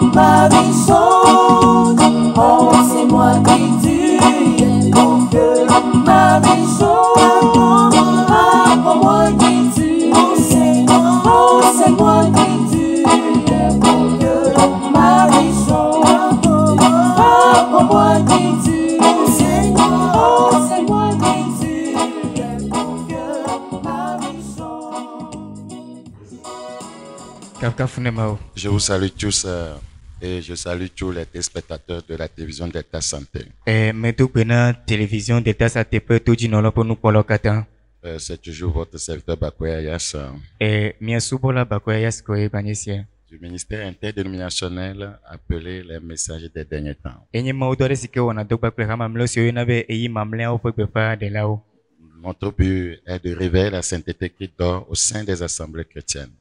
Marie-Jean, oh c'est moi qui tu es, mon cœur. Marie-Jean, apprends-moi qui tu es, oh c'est moi qui tu es, mon cœur. Marie-Jean, apprends-moi qui tu es, oh c'est moi qui tu es, mon cœur. Marie-Jean. Je vous salue tous et je salue tous les téléspectateurs de la télévision d'État Santé. Télévision d'État Santé peut tout dire non pour nous pour le kata. C'est toujours votre serviteur Bakoya Yass du ministère interdénominationnel appelé les messagers des derniers temps. Notre but est de révéler la sainteté qui dort au sein des assemblées chrétiennes.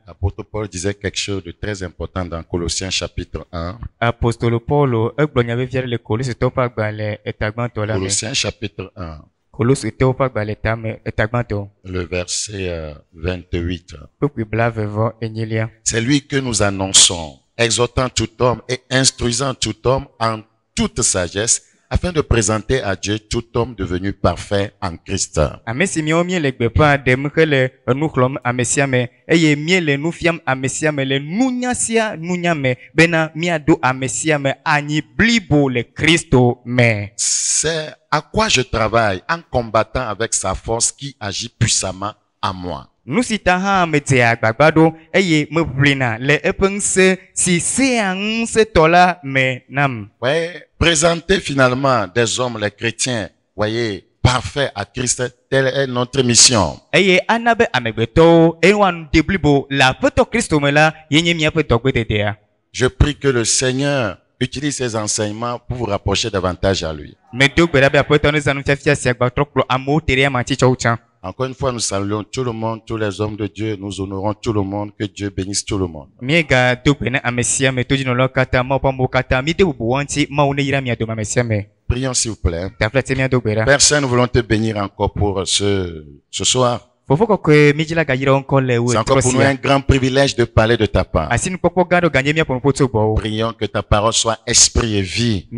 L'apôtre Paul disait quelque chose de très important dans Colossiens chapitre 1. Colossiens chapitre 1. Le verset 28. C'est lui que nous annonçons, exhortant tout homme et instruisant tout homme en toute sagesse, afin de présenter à Dieu tout homme devenu parfait en Christ. C'est à quoi je travaille en combattant avec sa force qui agit puissamment en moi. Ouais, présenter finalement des hommes, les chrétiens, voyez, parfaits à Christ, telle est notre mission. Je prie que le Seigneur utilise ses enseignements pour vous rapprocher davantage à lui. Encore une fois, nous saluons tout le monde, tous les hommes de Dieu, nous honorons tout le monde, que Dieu bénisse tout le monde. Prions s'il vous plaît. Père Saint, nous voulons te bénir encore pour ce soir. C'est encore pour nous un grand privilège de parler de ta part. Prions que ta parole soit esprit et vie.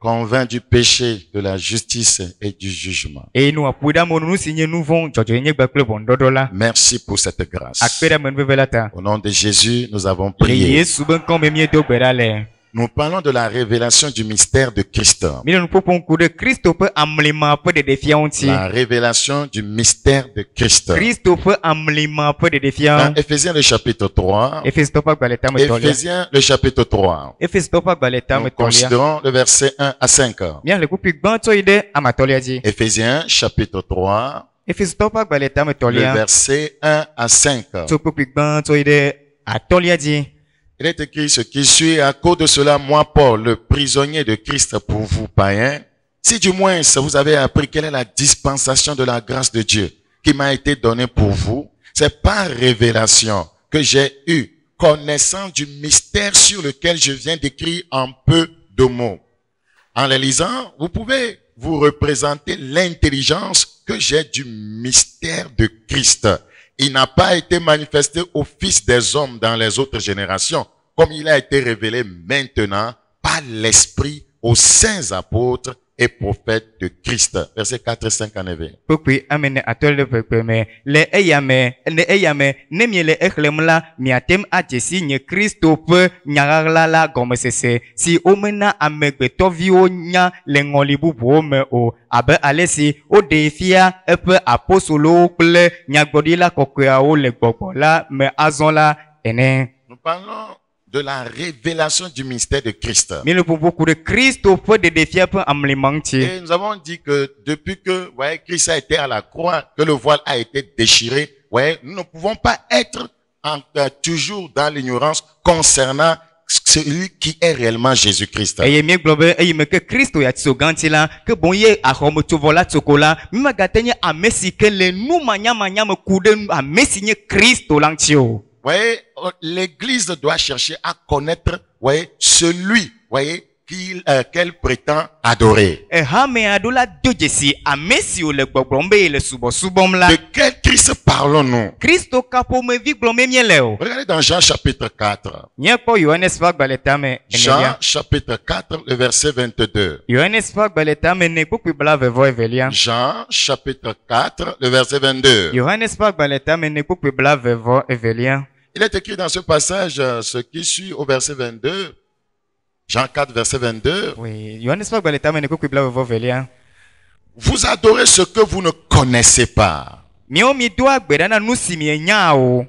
Convainc du péché, de la justice et du jugement. Merci pour cette grâce. Au nom de Jésus, nous avons prié. Nous parlons de la révélation du mystère de Christ. La révélation du mystère de Christ. Dans Éphésiens le chapitre 3. Éphésiens le chapitre 3. Nous considérons le verset 1 à 5. Éphésiens chapitre 3. Le verset 1 à 5. Il est écrit ce qui suit: à cause de cela, moi, Paul, le prisonnier de Christ pour vous, païens, si du moins vous avez appris quelle est la dispensation de la grâce de Dieu qui m'a été donnée pour vous, c'est par révélation que j'ai eu connaissance du mystère sur lequel je viens d'écrire en peu de mots. En les lisant, vous pouvez vous représenter l'intelligence que j'ai du mystère de Christ. Il n'a pas été manifesté au Fils des hommes dans les autres générations, comme il a été révélé maintenant par l'Esprit aux saints apôtres et prophètes de Christ. Verset 4 et 5 en éveil. Nous parlons de la révélation du mystère de Christ. Et nous avons dit que depuis que Christ a été à la croix, que le voile a été déchiré, nous ne pouvons pas être toujours dans l'ignorance concernant celui qui est réellement Jésus-Christ. L'église doit chercher à connaître, celui, qu'elle prétend adorer. Hame adola dojesi amesi o le gbogbombe le subosubom la. De quel Christ parlons-nous? Kristo kapo me vi glome miele o. Regardez dans Jean chapitre 4. Nye po Yohanes fak baletame Jean enelia. chapitre 4, le verset 22. Yohanes fak baletame ne kukwi bla vevo evelia. Jean chapitre 4, le verset 22. Yohanes fak baletame ne kukwi bla vevo evelia. Il est écrit dans ce passage, ce qui suit au verset 22. Jean 4, verset 22. Oui, Yohanes fak baletame ne kukwi bla vevo evelia. Vous adorez ce que vous ne connaissez pas. Mio mi doa gbedana nusi mi enya o.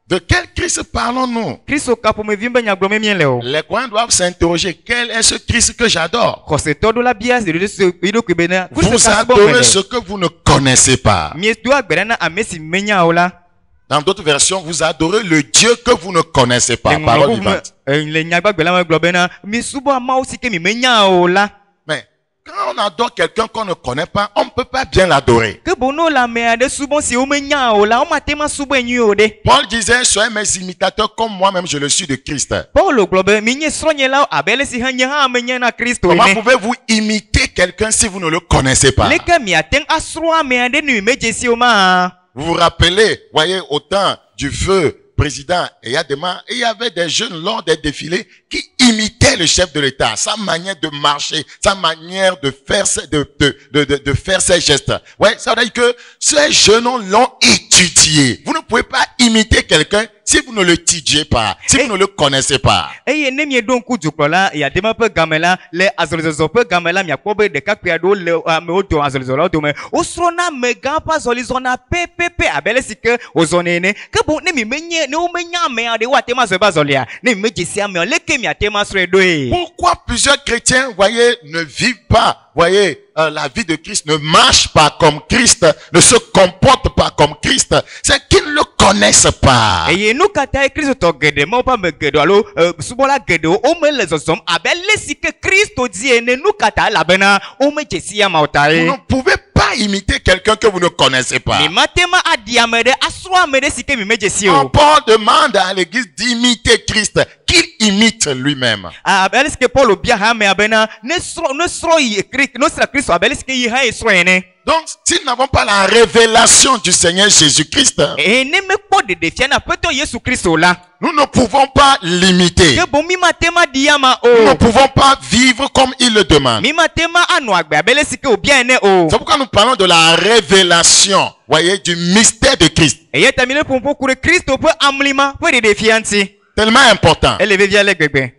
De quel Christ parlons-nous? Kristo kapo me vimbe nya glome miele o. Les croyants doivent s'interroger. Quel est ce Christ que j'adore? Kose todo la bias de ce ido kwibena. Vous adorez ce que vous ne connaissez pas. Mi doa gbedana amesi menya o la. Dans d'autres versions, vous adorez le Dieu que vous ne connaissez pas. Parole vivante. Le nyagba gbela globena mi subo ama aussi que mi menya o la. Mais quand on adore quelqu'un qu'on ne connaît pas, on ne peut pas bien l'adorer. Que bono la me ade subo si o menya o la o matema subo enyu o de. Paul disait, soyez mes imitateurs comme moi-même je le suis de Christ. Paulo globe mi nye sronye la abele si hanye ha menya na Kristo Comment ene. pouvez-vous imiter quelqu'un si vous ne le connaissez pas? Leke mi aten asro me ade nu mejesi o ma. Vous vous rappelez, voyez, au temps du feu président Eyadema, il y avait des jeunes lors des défilés qui imitaient le chef de l'État, sa manière de marcher, sa manière de faire, de faire ses gestes. Ouais, ça veut dire que ces jeunes l'ont étudié. Vous ne pouvez pas imiter quelqu'un si vous ne le étudiez pas, si vous ne le connaissez pas. Eye ne mi don ku juklola ya dema pe gamela le azolizo pe gamela mi akobe de kakpia do le me odo azolizo do me osrona me gampa zolizona pepepe abele sike ozonene ke bon ne mi menye ne o menya me ade wa tema zo bazolia ne mi mejesi ame leke mi atema sre do e. Pourquoi plusieurs chrétiens, voyez, ne vivent pas, voyez, la vie de Christ, ne marchent pas comme Christ, ne se comportent pas comme Christ, c'est qu'ils ne le connaissent pas. Eye nu kata Kristo to gede mo pa me gede alo subola gede o me le zozom abele sike Kristo di ene nu kata la bena o mejesi ama Vous otae. ne pouvez pas imiter quelqu'un que vous ne connaissez pas. Mi matema adiamede asro amede sike mi mejesi Quand o. Paul demande à l'église d'imiter Christ, qu'il imite lui-même. Abele sike Paul obia ha me abena ne sro yi Kristo abele sike yi ha esro ene. Donc, si nous n'avons pas la révélation du Seigneur Jésus-Christ, Ene me po de defia na peto Yesu Kristo la. nous ne pouvons pas l'imiter. Ke bon mi matema diama Nous ne o. pouvons pas vivre comme il le demande. Mi matema anu agbe abele sike obia ene o. C'est pourquoi nous parlons de la révélation, voyez, du mystère de Christ. Eye tamile pompo kure Kristo pe amlima pe de defianti. Tellement important. Eleve via le gbegbe.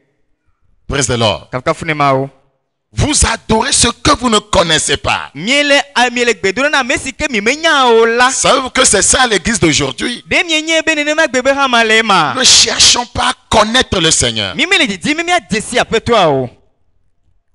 Praise the Lord. Kafka funema o. Vous adorez ce que vous ne connaissez pas. Miele gbedona na mesike mi menya o la. Savez-vous que c'est ça l'église d'aujourd'hui? De mienye benene ma gbebe ha malema. Ne cherchons pas à connaître le Seigneur. Mi mele di mi adesi apetwa o.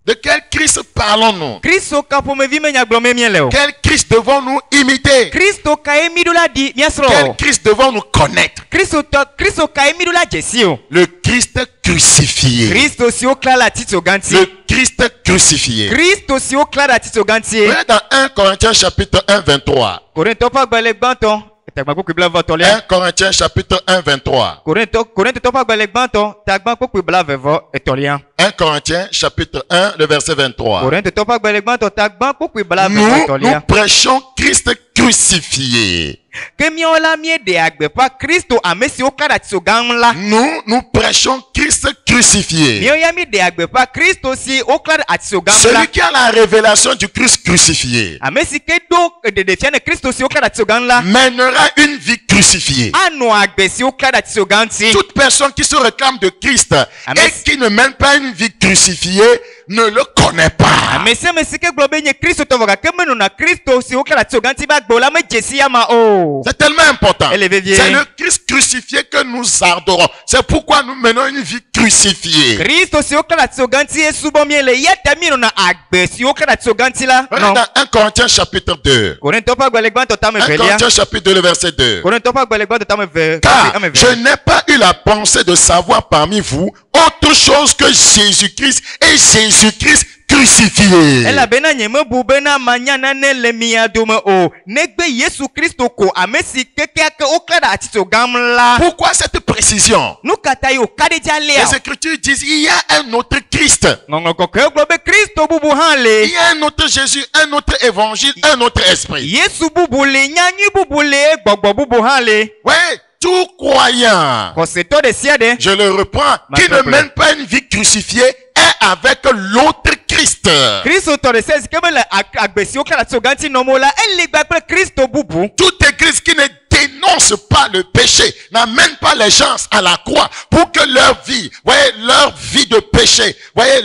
De quel Christ parlons-nous? Kristo kapo me vi menya glome miele o. Quel Christ devons-nous imiter? Kristo ka emidula di miasro. Quel Christ devons-nous connaître? Kristo ka emidula jesi o. Le Christ crucifié. Kristo si o klara tito ganti. Le Christ crucifié. Kristo si o klara tito ganti. Regardez dans 1 Corinthiens chapitre 1, 23. Korinto pa gbele gbanton. Tagba ko kwibla voto le. 1 Corinthiens chapitre 1, 23. Korinto to pa gbele gbanton. Tagba ko kwibla vevo etolian. 1 Corinthiens chapitre 1, le verset 23. Korinto to pa gbele gbanton. Tagba ko kwibla vevo Nous etolian. prêchons Christ crucifié. Que miola mie de agbe pa Kristo amesi o klara tito gamla. Nous prêchons Christ crucifié. Mio ya mi de agbe pa Kristo si o klara atito gamla. Celui qui a la révélation du Christ crucifié Amesi ke do de fiane Kristo si o klara tito gamla. mènera une vie crucifiée. Ano agbe si o klara tito ganti. Toute personne qui se réclame de Christ Amen. et qui ne mène pas une vie crucifiée ne le connaît pas. Amesi ke globe nye Kristo to voka ke menu na Kristo si o klara tito ganti ba gbola me jesi ama o. C'est tellement important. Élevez bien. C'est le Christ crucifié que nous adorons. C'est pourquoi nous menons une vie crucifiée. Kristo si o klara tito ganti Yesu bo miele yeta minu na agbe si o klara tito ganti la. Regardez Non. dans 1 Corinthiens chapitre 2. Korinto pa gbele gbanton ta me 1 velia. Corinthiens chapitre 2, le verset 2. Korinto pa gbele gbanton ta me ve. Car je n'ai pas eu la pensée de savoir parmi vous autre chose que Jésus-Christ et Jésus-Christ crucifié. elabena nyemebu bena manyana ne le mia dome o negbe Yesu Kristo ko amesi keke ake okla atito gamla. Pourquoi cette précision? Nu kata yo kadeja Les lea. Écritures disent il y a un autre Christ. Ngongoko ke globe Kristo bubu hanle. Il y a un autre Jésus, un autre évangile, un autre esprit. Yesu bubu le nyanyi bubu le gbogbo bubu hanle. Ouais, tout croyant, Koseto de siade. je le reprends, qui ne peuple. mène pas une vie crucifiée est avec l'autre Christ. Kristo to de sezi kemele agbesi okla atito ganti nomola ele gbagbe Kristo bubu. Toute église qui ne dénonce pas le péché, n'amène pas les gens à la croix pour que leur vie, voyez, leur vie de péché, voyez,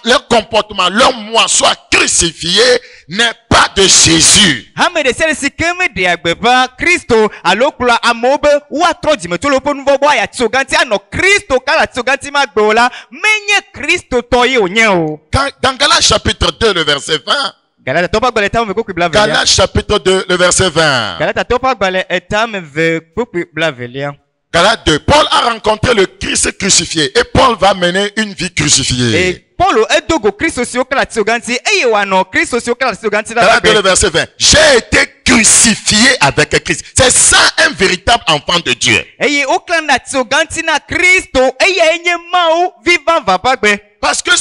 leur comportement, leur moi soit crucifié, n'est pas de Jésus. Hame de sezi keme de agbeba Kristo alokula amobe wa troji metolo ponu vobo ya atito ganti ano Kristo kala atito ganti magbola menye Kristo toye onye o. Dans Galates chapitre 2, le verset 20, Galata topa gbale tam ve kokwi bla velia. Galates chapitre 2, le verset 20. Galata topa gbale etam ve kokwi bla velia. Galates 2, Paul a rencontré le Christ crucifié et Paul va mener une vie crucifiée. Et Paulo edogo Kristo si okala atito ganti eye wano Kristo si okala atito ganti da Galates 2, le bagbe. verset 20. J'ai été crucifié avec Christ. C'est ça un véritable enfant de Dieu. Eye okala na atito ganti na Kristo eye enye mau vivant va bagbe. Parce que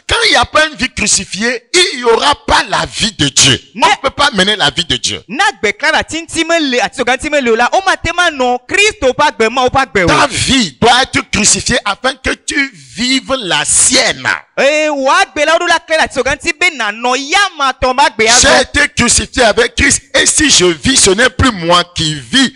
quand il n'y a pas une vie crucifiée, il n'y aura pas la vie de Dieu. On ne peut pas mener la vie de Dieu. Na gbe kala tinti mele atito ganti mele la o matema no Kristo bagbe ma o bagbe Ta o. vie doit être crucifiée afin que tu vives la sienne. Wa gbe la o do la kala atito ganti be na no yama to bagbe J'ai azo. été crucifié avec Christ et si je vis, ce n'est plus moi qui vis.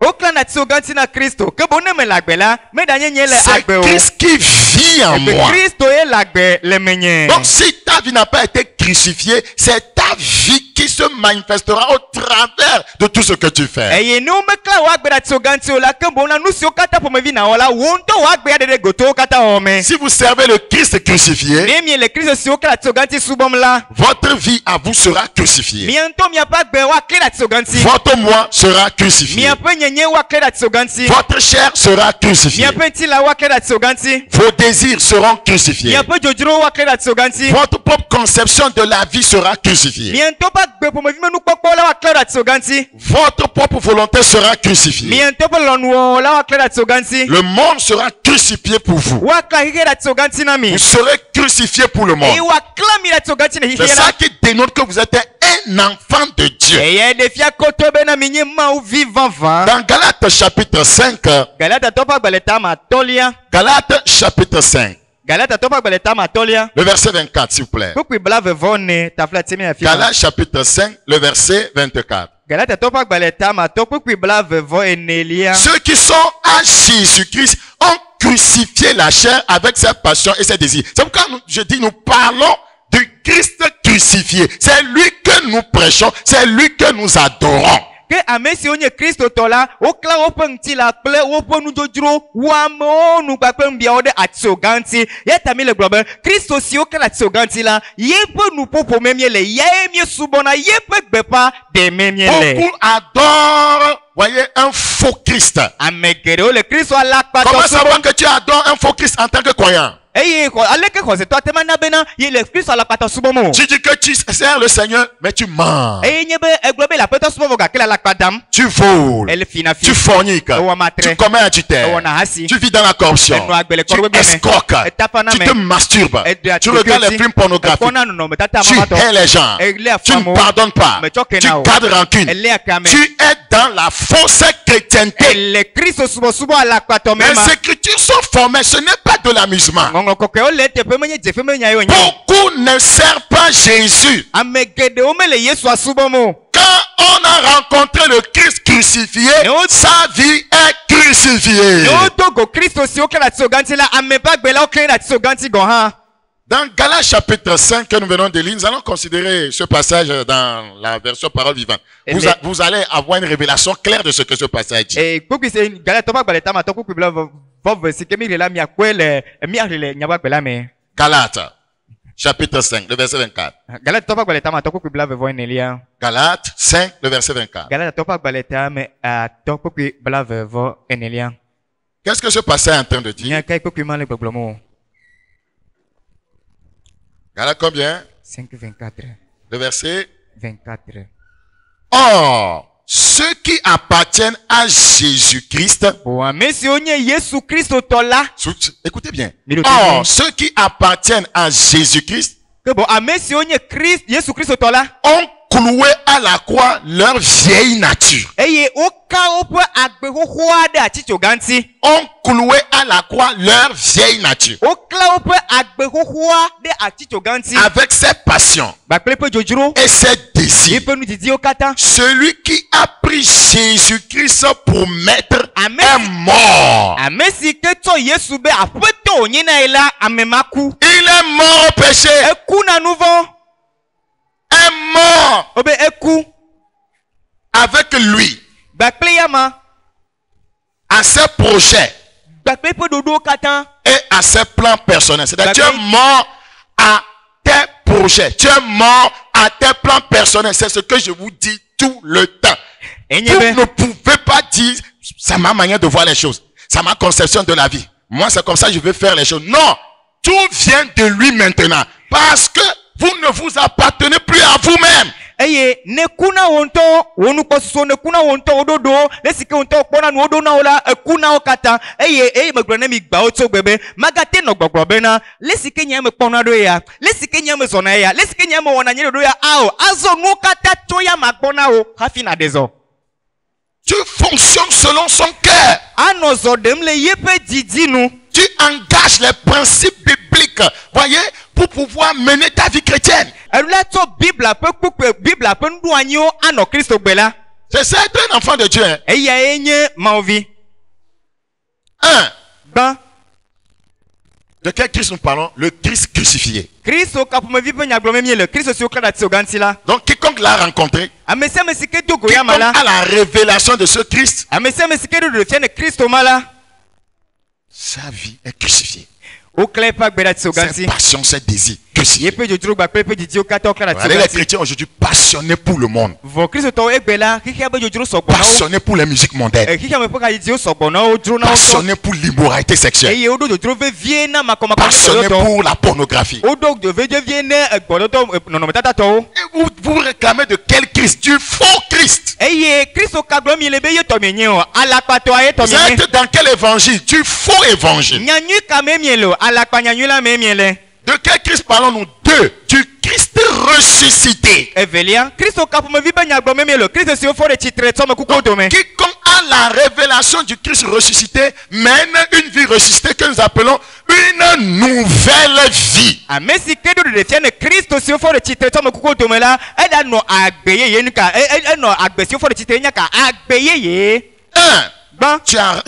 Okla na atito ganti na Kristo ke bone me la gbe la me da nyenye le C'est agbe o. Christ qui vit en Ebe moi. Kristo e la gbe le menye. Donc si ta vie n'a pas été crucifiée, c'est ta vie qui se manifestera au travers de tout ce que tu fais. Eye ni ume kla wa gbe da atito ganti o la ke bona nu si o kata po me vi na ola wonto wa gbe ya de goto o kata o me. Si vous servez le Christ crucifié, Nemi le Kristo si okla atito ganti subom la. votre vie à vous sera crucifiée. Miento mi apa gbe wa kla atito ganti. Votre moi sera crucifié. Mi apa nyenye wa kla atito ganti. Votre chair sera Mi crucifiée. apa ntila wa kla atito ganti. Vos désirs seront Mi crucifiés. apa jojuro wa kla atito ganti. Votre propre conception de la vie sera crucifiée. Miento pa gbe po me vi menu kpokpo la wa kla atito ganti. Votre propre volonté sera crucifiée. Miento po lonu la wa kla atito ganti. Le monde sera crucifié pour vous. Wa kla hige atito ganti na mi. Vous serez crucifié pour le E monde. wa kla mi atito ganti na C'est hige ça la. qui dénote que vous êtes un enfant de Dieu. Eye de fia koto be na minye ma ou vivant va. Dans Galates chapitre 5, Galata topa gbaleta ma tolia. Galates chapitre 5, Galata topa gbaleta ma tolia. le verset 24, s'il vous plaît. Kukwi blave vone tafla timi ya fia. Galates chapitre 5, le verset 24. Galata topa gbaleta ma to kukwi blave vo enelia. Ceux qui sont à Jésus-Christ ont crucifié la chair avec ses passions et ses désirs. C'est pourquoi je dis, nous parlons du Christ crucifié. C'est lui que nous prêchons, c'est lui que nous adorons. Ke amesi onye Kristo tola, okla open tila kple open jojro wa mo nu gbagbe mbia ode atso ganti. Ye tamile globe Kristo si okla atso ganti la, ye pe nu popo memie le, ye mie subona, ye pe gbepa de memie le. Beaucoup adorent, voyez, un faux Christ. Amegere le Kristo alakpa Comment to savoir subon. que tu adores un faux Christ en tant que croyant? Eye ko aleke ko se to atema na bena, ye le Kristo alakpa to subomo. Tu dis que tu sers le Seigneur, mais tu mens. Eye nyebe eglobe la peto subomo ga kila alakpa dam. Tu voles. Ele fina fi. Tu forniques. Ewa matre. Tu commets adultère. Ewa na hasi. Tu vis dans la corruption. Eno agbele Tu korwe bene. escroques. Etapa na Tu me. te masturbes. Ede Tu regardes les films pornographiques. Efona no me tata Tu mamato. hais les gens. Egle Tu ne afamo. pardonnes pas. Me choque Tu nao. gardes rancune. Ele akame. Tu es dans la fausse chrétienté. Ele Kristo subo alakpa to Les mema. écritures sont formées. Ce n'est pas de l'amusement. Ngongo koke ole te pe menye jefe menya yo nya. Beaucoup ne servent pas Jésus. Amegede omele Yesu asubomo. Quand on a rencontré le Christ crucifié, sa vie est crucifiée. No togo Kristo si okela tsoganti la ameba gbela okela tsoganti go ha. Dans Galates chapitre 5 que nous venons de lire, nous allons considérer ce passage dans la version parole vivante. Vous allez avoir une révélation claire de ce que ce passage dit. Eh kuki se gala toba gbaleta ma to kuki bla vov si kemi la mi akwele mi arele nyaba gbela me. Galates chapitre 5, le verset 24. Gala toba gbaleta ma to kuki bla vo enelia. Galates 5, le verset 24. Gala toba gbaleta me to kuki bla vo enelia. Qu'est-ce que ce passage est en train de dire? Nya kai kuki male gboglomo. Galates combien? 5:24. Le verset. 24. Or, ceux qui appartiennent à Jésus-Christ, Bon, mais si on y est Yesu Christ tola. écoutez bien. Mais Or, ceux qui appartiennent à Jésus-Christ Que bon, mais si on y est Christ, Yesu Christ tola. ont cloué à la croix leur vieille nature. Eye oka opo agbe hohoa de aticho ganti. Ont cloué à la croix leur vieille nature. Okla opo agbe hohoa de aticho ganti. Avec ses passions Bakle pe jojuro. et ses désirs. Yepe nous didi okata. Celui qui a pris Jésus-Christ pour maître Amen. est mort. Amesi ke to Yesu be apeto onyina ela amemaku. Il est mort au péché. Eku na nouveau. Est mort Obe eku. avec lui Bakle yama. à ses projets Bakle pe dodo okata. et à ses plans personnels. C'est-à-dire, tu D'accord. es mort à tes projets. Tu es mort à tes plans personnels. C'est ce que je vous dis tout le temps. Vous Enyebe. ne pouvez pas dire, c'est ma manière de voir les choses. C'est ma conception de la vie. Moi, c'est comme ça que je veux faire les choses. Non. Tout vient de lui maintenant. Parce que vous ne vous appartenez plus à vous-même. Eye nekuna wonto wonu koso nekuna wonto ododo lesike wonto okpona nu odo na ola ekuna okata eye megrene mi gba oto gbebe magate no gbogbo be na lesike nya me kpona do ya lesike nya me sona ya lesike nya me wona nyi do ya ao azo nu kata to ya magbona o hafi na dezo Tu fonctionnes selon son cœur. anozo dem le yepe didinu Tu engages les principes bibliques. Voyez, pour pouvoir mener ta vie chrétienne. elula to bible pe ndu anyi o ano Kristo gbela C'est ça être un enfant de Dieu. Hein. eya enye maovi 1. ban De quel Christ nous parlons? Le Christ crucifié. Kristo kapumevi pe nyagblo memie le Kristo si okada ti oganti la Donc quiconque l'a rencontré, amesi ke dogo ya quiconque mala a la révélation de ce Christ, amesi ke do fiane Kristo mala sa vie est crucifiée. o kle pa gbeda ti Ses oganti passions, ses désirs, crucifiés. yepe jojuro gba pe didi okata okada ti Regardez les oganti chrétiens aujourd'hui passionnés pour le monde. vo Kristo to egbela kiki abe jojuro sogbo na Passionnés pour les musiques mondaines. kiki ame poka didi o sogbo na o juro na o to Passionnés pour l'immoralité sexuelle. eye odo jojuro ve vie na makoma ko Passionnés to pour la pornographie. odo de ve vie ne egbodo to nono metata to Et vous réclamez de quel Christ? Du faux Christ. eye Kristo kaglo mi le be ye to menye o alapa to aye to Vous menye êtes dans quel évangile? Du faux évangile. nyanyu ka memielo alapa nyanyu la memiele De quel Christ parlons-nous? Du Christ ressuscité. evelia Kristo kapumevi pe nyagblo memielo Kristo si o fo de titre to me kuko do me Quiconque a la révélation du Christ ressuscité mène une vie ressuscitée que nous appelons une nouvelle vie. amesi kedo de fiane Kristo si o fo de titre to me kuko do me la eda no agbeye ye nika no agbe si o fo de titre nyaka agbeye ye 1. ban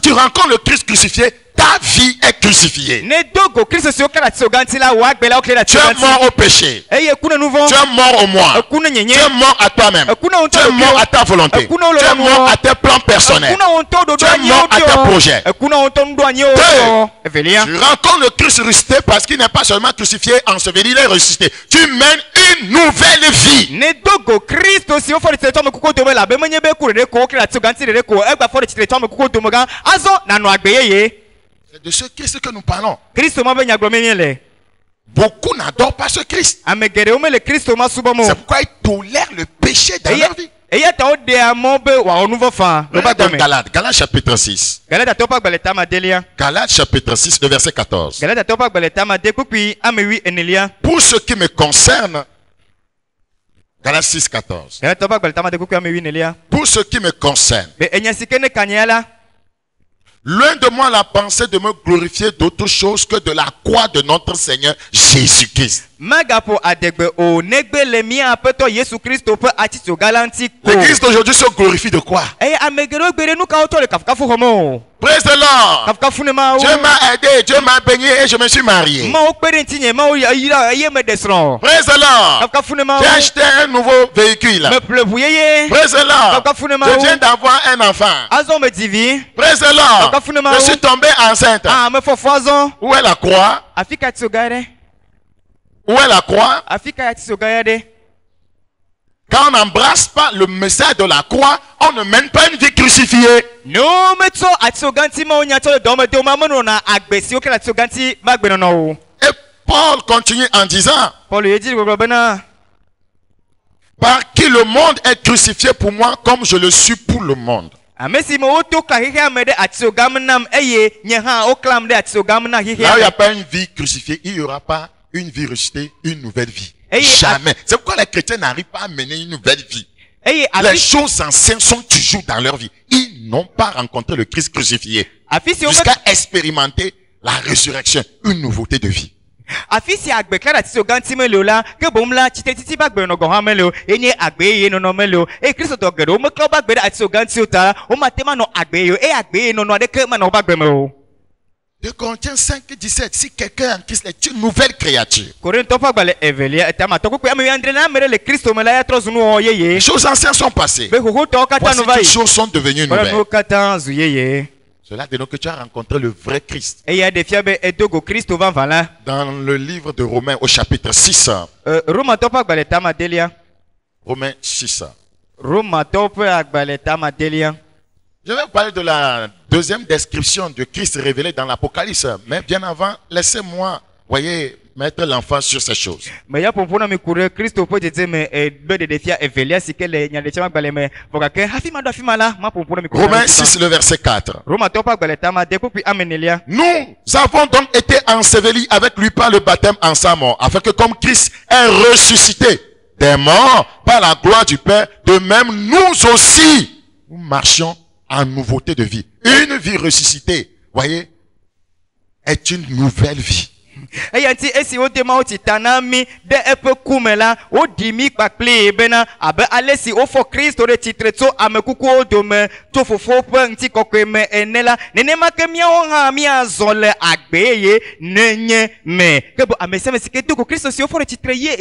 Tu rencontres le Christ crucifié, ta vie est crucifiée. ne dogo Kristo si o kala ti oganti la wa agbela o kle da ti Tu es oganti mort au péché. eye kuna nouveau Tu es mort au moi. kuna nyenye Tu es mort à toi-même. Tu es mort à ta volonté. Tu es mort à tes plans personnels. kuna onto do Tu es mort à tes projets. kuna onto ndo anyo Deux. evelia Tu rencontres le Christ ressuscité parce qu'il n'est pas seulement crucifié, enseveli, il est ressuscité. Tu mènes une nouvelle vie. ne dogo Kristo si o fo de titre to me kuko do me la be menye be kure de ko o kle da ti oganti de ko egba fo de titre to me kuko do me gan azo na no agbeye ye C'est de ce Christ que nous parlons. Kristo ma be nyagblo memiele Beaucoup n'adorent pas ce Christ. amegere o mele Kristo ma subo mo C'est pourquoi ils tolèrent le péché dans leur vie. eye ta o de amo be wa o nouveau fan lo ba Regarde do dans me Galates, Galates chapitre 6. Galata to pa gbeleta ma delia Galates chapitre 6, le verset 14. Galata to pa gbeleta ma de kupi amewi enelia Pour ce qui me concerne, Galates 6, 14. Galata to pa gbeleta ma de kupi amewi enelia Pour ce qui me concerne, be enyasike ne kanyala loin de moi la pensée de me glorifier d'autre chose que de la croix de notre Seigneur Jésus-Christ. magapo adegbe o negbe le mi apeto Yesu Kristo pe atito galanti ko L'Église d'aujourd'hui se glorifie de quoi? eye amegere gbere nu ka o to le kafukafu homo Praise the Lord. kafukafu ne ma o Dieu m'a aidé, Dieu m'a béni et je me suis marié. ma o pere ntinye ma o yira eye me desron Praise the Lord. kafukafu ne ma o J'ai acheté un nouveau véhicule. me plebu yeye Praise the Lord. Je viens d'avoir un enfant. azo me divi Praise the Lord. Je suis tombé enceinte. ah me fofo azo Où est la croix? afika ti ogare Où est la croix? afika ya ti ogare Quand on n'embrasse pas le message de la croix, on ne mène pas une vie crucifiée. no me to ati oganti ma onya to do me de o ma mo na agbesi o kala ti oganti ma gbe no Et Paul continue en disant, Paul ye dit gblɔ bena par qui le monde est crucifié pour moi comme je le suis pour le monde. ame si me woto ka xexea me ɖe atisogam nam eye nye hã woklam ɖe atisogam na Là où il xexea n'y me. a pas une vie crucifiée, il n'y aura pas une vie ressuscitée, une nouvelle vie. Et Jamais. C'est pourquoi les chrétiens n'arrivent pas à mener une nouvelle vie. Eye Les afi choses anciennes sont toujours dans leur vie. Ils n'ont pas rencontré le Christ crucifié afi si wome jusqu'à expérimenter la résurrection, une nouveauté de vie. afi si agbekla ɖe atisogam ti me le o la ke boŋ la tsitre titi ba gbenɔ gɔ hã me le o enye agbe yeye nɔnɔ me le o eye kristotɔ geɖewo meklã wobe agbe ɖe atisogam ti o ta womate ma nɔ agbe yeye o eye agbe yeye nɔnɔ aɖeke manɔ wobe agbe me o. 2 Corinthiens 5, 17. Si quelqu'un en Christ est une nouvelle créature, Korintɔ ƒe agbalẽ evelia etamatɔ kpekpe ame wuiadre na ame ɖe le kristo me la ya trɔ zu nuwɔwɔ les yeye choses anciennes sont passées. be xoxotɔwo katã Voici nu va que les yi choses sont devenues wala nuwo nouvelles. katã zu yeye Cela dénote que tu as rencontré le vrai Christ. eya ɖe fia be edo go kristo vavã la. Dans le livre de Romains au chapitre 6. Romatɔwo ƒe agbalẽ tamadelia Romains 6. Romatɔwo ƒe agbalẽ tamadelia. Je vais vous parler de la deuxième description de Christ révélé dans l'Apocalypse. Mais bien avant, laissez-moi, voyez, mettre l'emphase sur ces choses. Me ya ƒoƒo na mi ku ɖe kristo ƒe dzedze me be ɖeɖefia evelia si ke le nyaɖetsia ƒe agbalẽ me vɔ gake hafi maɖo afi ma la ma ƒoƒo na mi ku ɖe Romains ŋuti. 6, le verset 4. Romatɔwo ƒe agbalẽ tamade kpukpui amenelia. Nous avons donc été ensevelis avec lui par le baptême en sa mort, afin que comme Christ est ressuscité des morts par la gloire du Père, de même nous aussi, nous marchions en nouveauté de vie. Une vie ressuscitée, voyez, est une nouvelle vie. Eya ŋuti esi wode mawo tsi ta na mi ɖe eƒe ku me la woɖi mi kpakplie bena abe ale si wofɔ kristo ɖe tsitre tso ame kukuwo dome to fofo ƒe ŋutikɔkɔe me ene la nenema ke míawo hã míazɔ le agbe yeye nenye me ke bo ame sia ame si ke do go kristo si wofɔ ɖe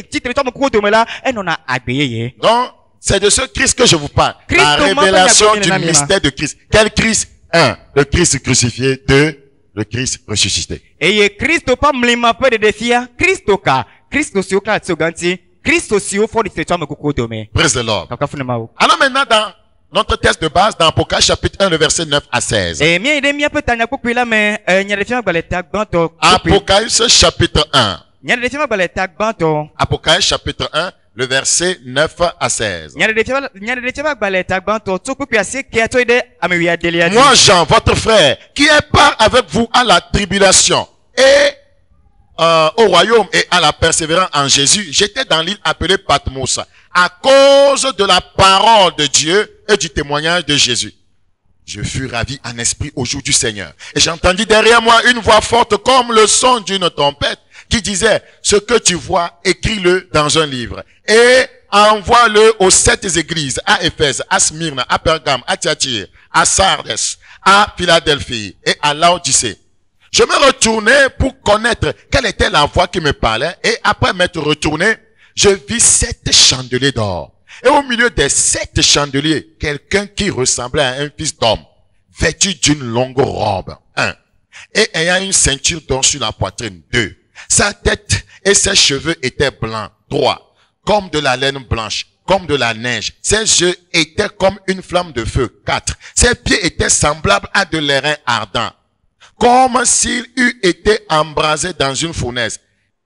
tsitre tso ame kukuwo dome la enɔna agbe yeye. Donc, c'est de ce Christ que je vous parle. Christ, La comment révélation peut-il y du avoir mystère de Christ. Quel Christ? 1. Le Christ crucifié. 2. Le Christ ressuscité. Eye kristo ƒe mlima ƒe ɖeɖefia kristo ka kristo siwo kle atisogam ŋuti kristo siwo fɔ ɖe tsitre tso ame kukuwo dome. Praise the Lord. Kakafu ne Mawu. Alors maintenant, dans notre texte de base, dans Apocalypse chapitre 1, le verset 9 à 16. Míayi ɖe míaƒe tanyakpokpui la me nyaɖefia agbalẽ ta gbãtɔ kpukpui. Apocalypse chapitre 1. Nyaɖefia agbalẽ ta gbãtɔ. Apocalypse chapitre 1, le verset 9 à 16. Nyaɖefia agbalẽ ta gbãtɔ tso kpukpui asiekea tso yi ɖe ame wuiadelia dzi. Moi, Jean, votre frère, qui est part avec vous à la tribulation et au royaume et à la persévérance en Jésus, j'étais dans l'île appelée Patmos à cause de la parole de Dieu et du témoignage de Jésus. Je fus ravi en esprit au jour du Seigneur. Et j'entendis derrière moi une voix forte comme le son d'une trompette qui disait, ce que tu vois, écris-le dans un livre et envoie-le aux 7 églises, à Éphèse, à Smyrne, à Pergame, à Thyatire, à Sardes, à Philadelphie et à Laodicée. Je me retournai pour connaître quelle était la voix qui me parlait et après m'être retourné, je vis 7 chandeliers d'or. Et au milieu des 7 chandeliers, quelqu'un qui ressemblait à un fils d'homme, vêtu d'une longue robe. 1. Et ayant une ceinture d'or sur la poitrine. 2. Sa tête et ses cheveux étaient blancs. 3. Comme de la laine blanche, comme de la neige. Ses yeux étaient comme une flamme de feu. 4. Ses pieds étaient semblables à de l'airain ardent, comme s'il eût été embrasé dans une fournaise.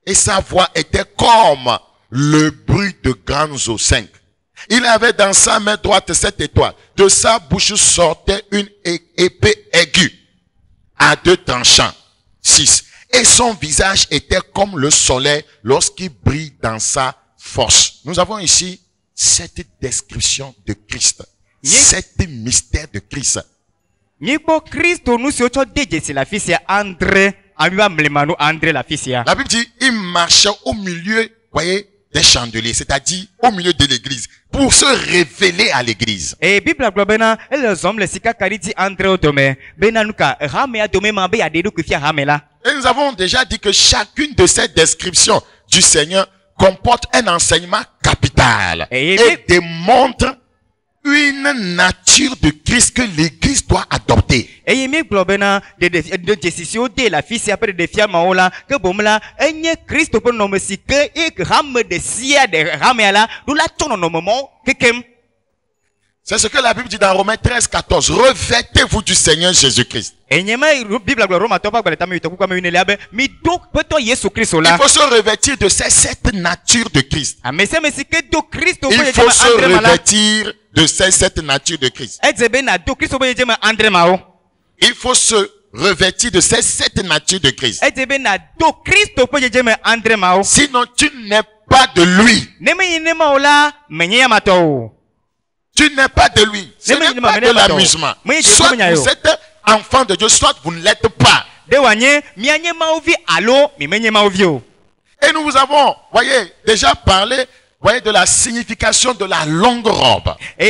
Et sa voix était comme le bruit de grandes eaux. 5. Il avait dans sa main droite 7 étoiles. De sa bouche sortait une épée aiguë à 2 tranchants. 6. Et son visage était comme le soleil lorsqu'il brille dans sa force. Nous avons ici 7 descriptions de Christ. 7 mystères de Christ. Míekpɔ kristo nu siwo tsɔ de dzesi le afi sia andre ami ƒe amlemanu andre le afi sia. La Bible dit, il marchait au milieu, voyez, des chandeliers, c'est-à-dire au milieu de l'église, pour se révéler à l'église. Eye biblia gblɔ bena ele zɔm le sikakaɖiti andrewo dome bena nu ka hamea dome ma be yeaɖe eɖokui fia hame la. Et nous avons déjà dit que chacune de ces descriptions du Seigneur comporte un enseignement capital et démontre une nature de Christ que l'église doit adopter. Eye míegblɔ bena ɖeɖe dzesi siwo de le afi sia ƒe ɖeɖefia mawo la ke boŋ la enye kristo ƒe nɔnɔme si ke hame ɖe sia ɖe hamea la ɖo la tsɔ nɔnɔme mɔ kekem. C'est ce que la Bible dit dans Romains 13, 14. Revêtez-vous du Seigneur Jésus-Christ. Enyema Bible glo Roma topa gbaleta mi to kwa mi ne labe mi do peto Yesu Kristo Il la. faut se revêtir de cette nature de Christ. Amese mesike do Kristo Il boye faut jema se Andre mala. revêtir de cette nature de Christ. Edzebe na do Kristo boye jema Andre mao. Il faut se revêtir de cette nature de Christ. Edzebe na do Kristo boye jema Andre mao. Sinon, tu n'es pas de lui. Neme yinema ola menye mato. Tu n'es pas de lui. Ce n'est pas de l'amusement. Soit vous êtes enfant de Dieu, soit vous ne l'êtes pas. Et nous vous avons, voyez, déjà parlé, voyez, de la signification de la longue robe. Nous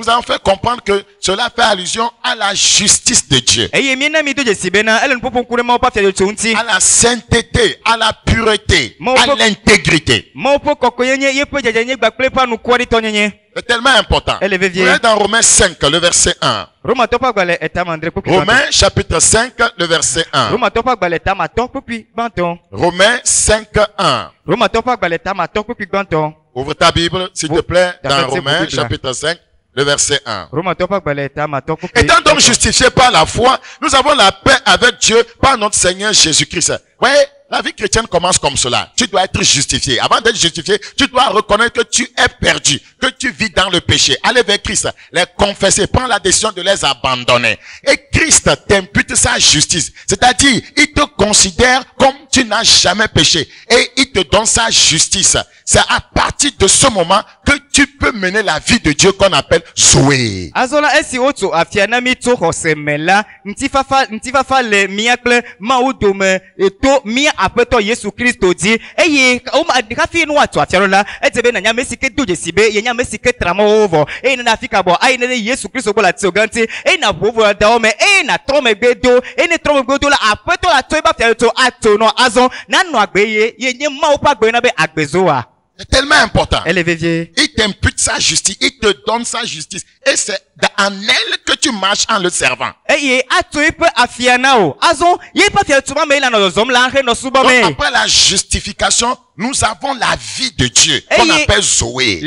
avons fait comprendre que cela fait allusion à la justice de Dieu, à la sainteté, à la pureté, à l'intégrité. C'est tellement important. Vous êtes dans Romains 5, le verset 1. Romains chapitre 5, le verset 1. Romains 5, 1. Ouvre ta Bible, s'il te plaît, dans Romains chapitre 5, le verset 1. Étant donc justifiés par la foi, nous avons la paix avec Dieu par notre Seigneur Jésus-Christ. Vous voyez, la vie chrétienne commence comme cela. Tu dois être justifié. Avant d'être justifié, tu dois reconnaître que tu es perdu, que tu vis dans le péché. Aller vers Christ, les confesser, prendre la décision de les abandonner. Et Christ t'impute sa justice. C'est-à-dire, il te considère comme tu n'as jamais péché. Et il te donne sa justice. C'est à partir de ce moment que tu peux mener la vie de Dieu qu'on appelle Zoé. Azola esi oto afiana mi to hosemela ntifafa le miakle maudome eto mia apeto Yesu Kristo di eye kafi no ato afiarola etebe na nyame sike doje sibe ye nyame sike tramo ovo na fika bo ai ne Yesu Kristo bola tioganti na bovo da ome na trome gbedo ne trome gbedo la apeto la to ba fiaro to ato no azon na no agbeye ye nye ma opa gbe na be agbezoa. C'est tellement important. Il t'impute sa justice. Il te donne sa justice. Et c'est en elle que tu marches en le servant. Donc, après la justification, nous avons la vie de Dieu qu'on appelle Zoé.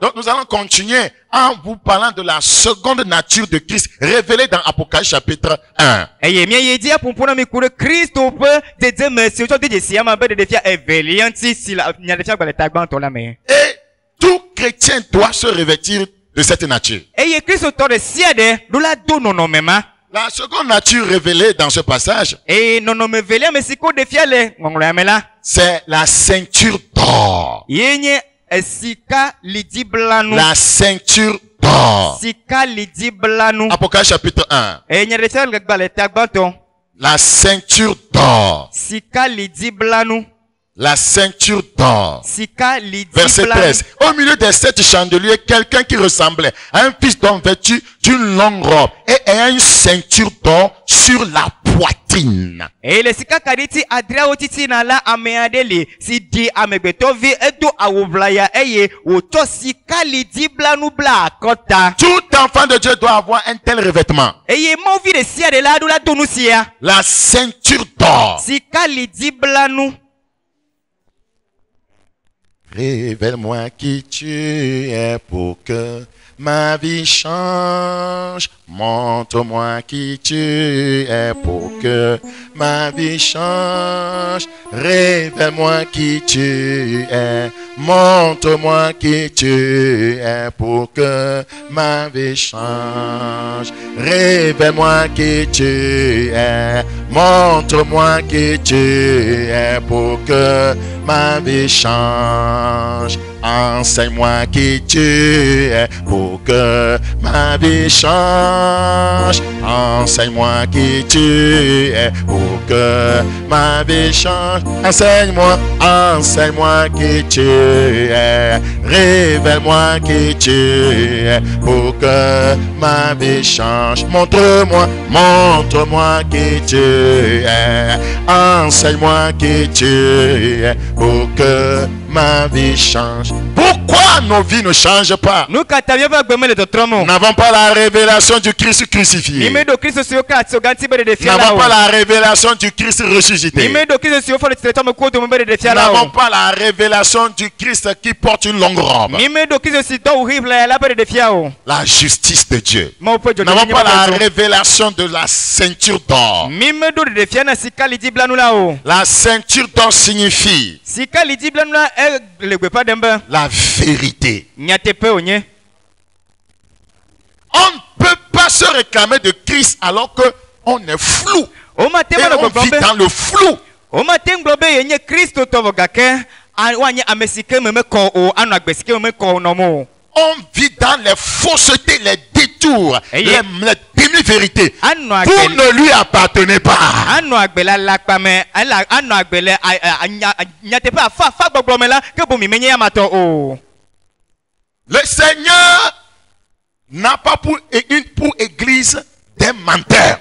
Donc nous allons continuer en vous parlant de la seconde nature de Christ révélée dans Apocalypse chapitre 1. Et tout chrétien doit se revêtir de cette nature. La seconde nature révélée dans ce passage, c'est la ceinture d'or. La ceinture d'or. Apocalypse chapitre 1. La ceinture d'or. La ceinture d'or. Verset 13. Au milieu des 7 chandeliers, quelqu'un qui ressemblait à un fils d'homme vêtu d'une longue robe et ayant une ceinture d'or sur la poitrine. Tout enfant de Dieu doit avoir un tel revêtement. La ceinture d'or. Révèle-moi qui tu es pour que ma vie change. Montre-moi qui tu es pour que ma vie change. Révèle-moi qui tu es. Montre-moi qui tu es pour que ma vie change. Révèle-moi qui tu es. Montre-moi qui tu es pour que ma vie change. Enseigne-moi qui tu es pour que ma vie change. Enseigne-moi qui tu es pour que ma vie change. Enseigne-moi, enseigne-moi qui tu es. Révèle-moi qui tu es pour que ma vie change. Montre-moi, montre-moi qui tu es. Enseigne-moi qui tu es pour que ma vie change. Pourquoi Pourquoi nos vies ne changent pas? nous katavia va gbeme le Nous totromo n'avons pas la révélation du Christ crucifié. nimedo Kristo sio ka tsoganti bere de Nous fiala n'avons o pas la révélation du Christ ressuscité. nimedo Kristo sio fo le totromo ko to bere de Nous fiala n'avons o pas la révélation du Christ qui porte une longue robe. nimedo Kristo si to uhibla la bere de fiao La justice de Dieu. mo po Nous n'avons pas la révélation de la ceinture d'or. nimedo de fiana sikali di blanu la o La ceinture d'or signifie sikali di blanu la le gbe pa dembe la vérité. nyatepe onye On ne peut pas se réclamer de Christ alors qu'on est flou. o matema Et na on vit gbe dans le flou. o matenglo be yenye Kristo to vogake wanye amesike meme ko o anu agbesike meme ko no mo On vit dans les faussetés, les détours, Et les demi-vérités. anu Vous agbele ne lui appartenez pas. anu agbela lakpame ala anu agbele nyatepe fa gbogbo me la ke bo mi menye amato o Le Seigneur n'a pas pour église des menteurs,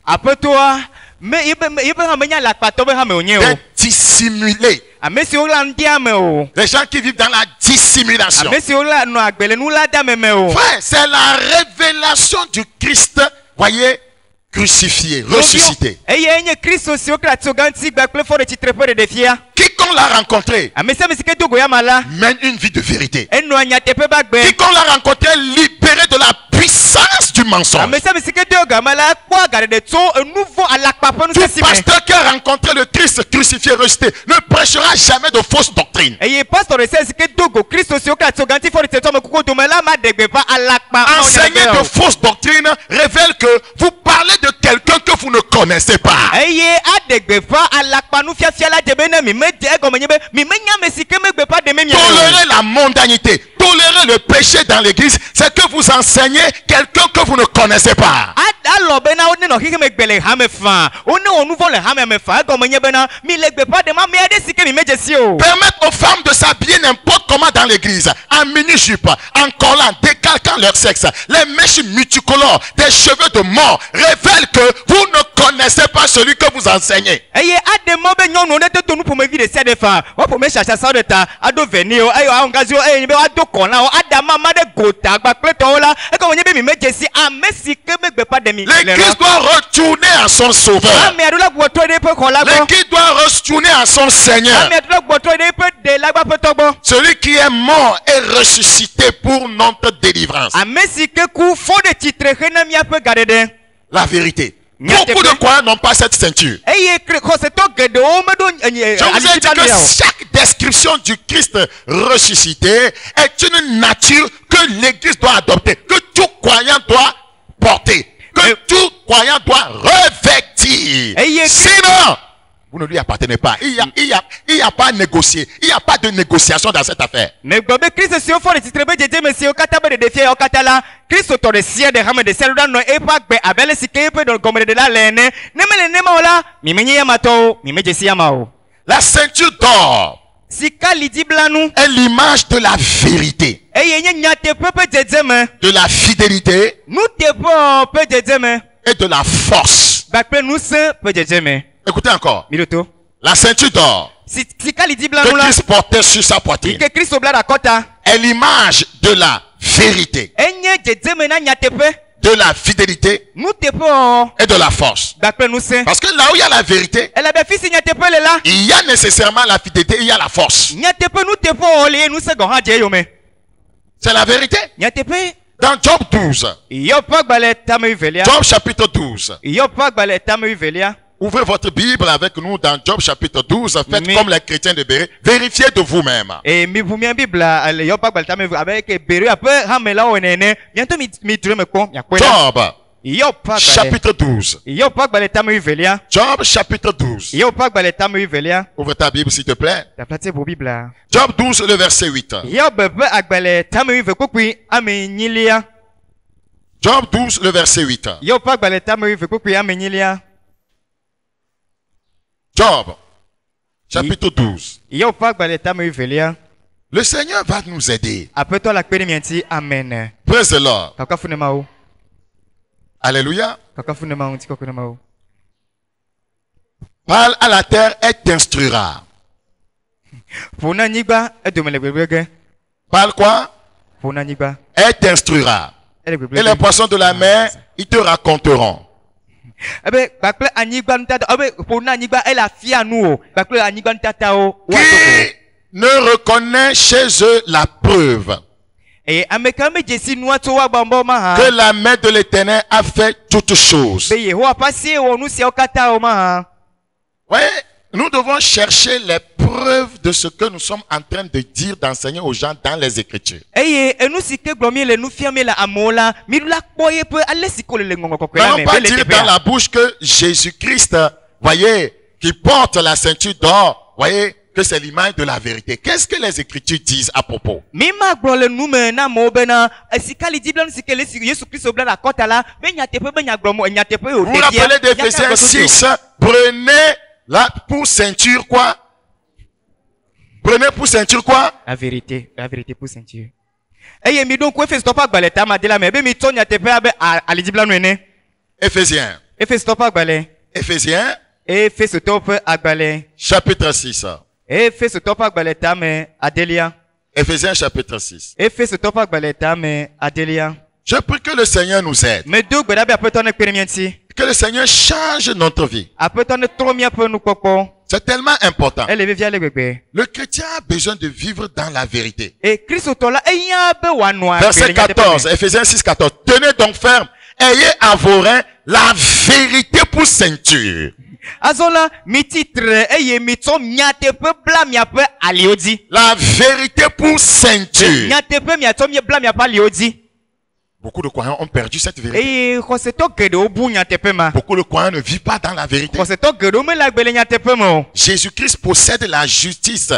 apetoa me ibe ha menya lakpato be ha me onye o des dissimulés. amesi ola ndia me o Les gens qui vivent dans la dissimulation. amesi ola no agbele nu la da me o Frère, c'est la révélation du Christ, voyez, crucifié, ressuscité. eye enye Kristo si okra tsoganti gba kle fo de titrepe de fia Quiconque l'a rencontré amesi amesike dogo ya mala mène une vie de vérité. enu nyatepe ba gbe Quiconque l'a rencontré libéré de la puissance du mensonge. amesi amesike dogo mala kwa gare de to nouveau alakpapa nu Tout sesime pasteur qui a rencontré le Christ crucifié, ressuscité, ne prêchera jamais de fausses doctrines. eye pastor ese ke dogo Kristo si okra tsoganti fo de tetomo kuko do mala ma degbe pa alakpa Enseigner de fausses doctrines révèle que vous parlez de quelqu'un que vous ne connaissez pas. eye adegbe pa alakpa nu fiafia la debe na mi me de gomenye be mi menya mesike megbe pa de me mi Tolérer la mondanité, tolérer le péché dans l'église, c'est que vous enseignez quelqu'un que vous ne connaissez pas. alo be na oni no hike megbele ha me fa oni onu vo le ha me fa gomenye be na mi legbe pa de ma me ade sike mi mejesi o Permettre aux femmes de s'habiller n'importe comment dans l'église, en mini-jupe, en collant, décalquant leur sexe, les mèches multicolores, des cheveux de mort, révèlent que vous ne connaissez pas celui que vous enseignez. eye ade mo be nyonu ne to nu po me vi de se de fa wo po me chacha sa de ta ado veni o ayo angazi o be ado kona o adama ma de gota gba kle to la e gomenye be mi mejesi amesike megbe pa de mi L'église doit retourner à son sauveur. ami adula gbo to de pe kon la gbo L'église doit retourner à son Seigneur. ami adula gbo to de pe de la gba pe to gbo Celui qui est mort est ressuscité pour notre délivrance. amesike ku fo de titre hena mi ape gadede La vérité. Beaucoup de croyants n'ont pas cette ceinture. eye ko se to gede o me do Je vous ai dit que chaque description du Christ ressuscité est une nature que l'Église doit adopter, que tout croyant doit porter, que tout croyant doit revêtir. Sinon, vous ne lui appartenez pas. Il y a pas à négocier. Il n'y a pas de négociation dans cette affaire. me gbobe Kristo si o fo de titre be jeje me si o kata be de defia o kata la Kristo to de sia de hame de selu da no e pa gbe abele sike e pe do gomre de la lene ne mele ne ma ola mi menye ya mato mi meje si ya ma o La ceinture d'or sika lidi blanu est l'image de la vérité, eye nye nyate pepe jeje me de la fidélité nu te po pe jeje me et de la force. ba pe nu se pe jeje me Écoutez encore. miloto La ceinture d'or sika lidi que blanu la Christ portait sur sa poitrine ike Kristo bla da kota est l'image de la vérité, enye jeje me na nyate pe de la fidélité nu te po et de la force. ba pe nu se Parce que là où il y a la vérité, ele be fisi nyate pe le la il y a nécessairement la fidélité, il y a la force. nyate pe nu te po le nu se go ha je yo me C'est la vérité. nyate pe Dans Job 12, Job gbale tame velia Job chapitre 12, Job gbale tame velia ouvrez votre Bible avec nous dans Job chapitre 12, faites Mais- comme les chrétiens de Béret, vérifiez de vous-même. e mi vumia bibla ale Job gbale tame avec beru ape hamela onene bientôt mi dure me ko ya kwela Job Job gbale chapitre 12. Job gbale tame velia Job chapitre 12. Job gbale tame velia Ouvre ta Bible s'il te plaît. la plate bo bibla Job 12, le verset 8. Job be gbale tame ve kokui amenyilia Job 12, le verset 8. Job gbale tame ve kokui amenyilia Job chapitre 12. Job gbale tame velia Le Seigneur va nous aider. apeto la kweli mianti amen Praise the Lord. kakafune mao Alléluia. kakafune mao ntiko kuna mao Parle à la terre et t'instruira. Pona nyigba edomele gbegbe Parle quoi? Fona nyigba. Elle t'instruira. Elle Et les poissons de la mer, ils te raconteront. Ebe bakple anyigba ntata. Ebe fona nyigba elle a fia nous. Bakple anyigba ntata o. Qui ne reconnaît chez eux la preuve Et amekame jesi noa to wa bambo ma ha. que la main de l'Éternel a fait toutes choses. Be Yehowa pasi o nu si o kata o ma ha. Voyez, nous devons chercher les preuves de ce que nous sommes en train de dire, d'enseigner aux gens dans les Écritures. Eye enu sike glomi le nu fiame la amola. Mi la kpoye pe ale siko le ngongo kokwe la N'allons me. pas Bele dire tepea. dans la bouche que Jésus-Christ, voyez, qui porte la ceinture d'or, voyez, que c'est l'image de la vérité. Qu'est-ce que les Écritures disent à propos? Mima gbole nume na mo bena esikali diblan sikele si Yesu Christ bla la kota la be nyatepe be nyaglomo nyatepe o Vous vous rappelez d'Éphésiens 6, prenez là pour ceinture quoi? Prenez pour ceinture quoi? la vérité pour ceinture. Eye mi donc Efes topa gbale ta ma de la me be mi to nyatepe abe ali diblan ene. Éphésiens. Efes topa gbale. Éphésiens, Efes topa agbale. chapitre 6. Efes topa gbale ta me adelia. Éphésiens chapitre 6. Efes topa gbale ta me adelia. Je prie que le Seigneur nous aide. Me do gbeda be apetone permienti. Que le Seigneur change notre vie. Apetone tromia pe nu popo. C'est tellement important. Elle veut via le bébé. Le chrétien a besoin de vivre dans la vérité. Et Christ tola eya be wa noa. Verset 14, Éphésiens 6, 14. Tenez donc ferme. Ayez à vos reins la vérité pour ceinture. Azola mi titre eye mi to nyatepe bla mi ape aliodi. La vérité pour ceinture. Nyatepe mi ato mi bla mi ape aliodi. Beaucoup de croyants ont perdu cette vérité. Et koseto gedo bu nyatepe ma. Beaucoup de croyants ne vivent pas dans la vérité. Koseto gedo me la gbele nyatepe mo. Jésus-Christ possède la justice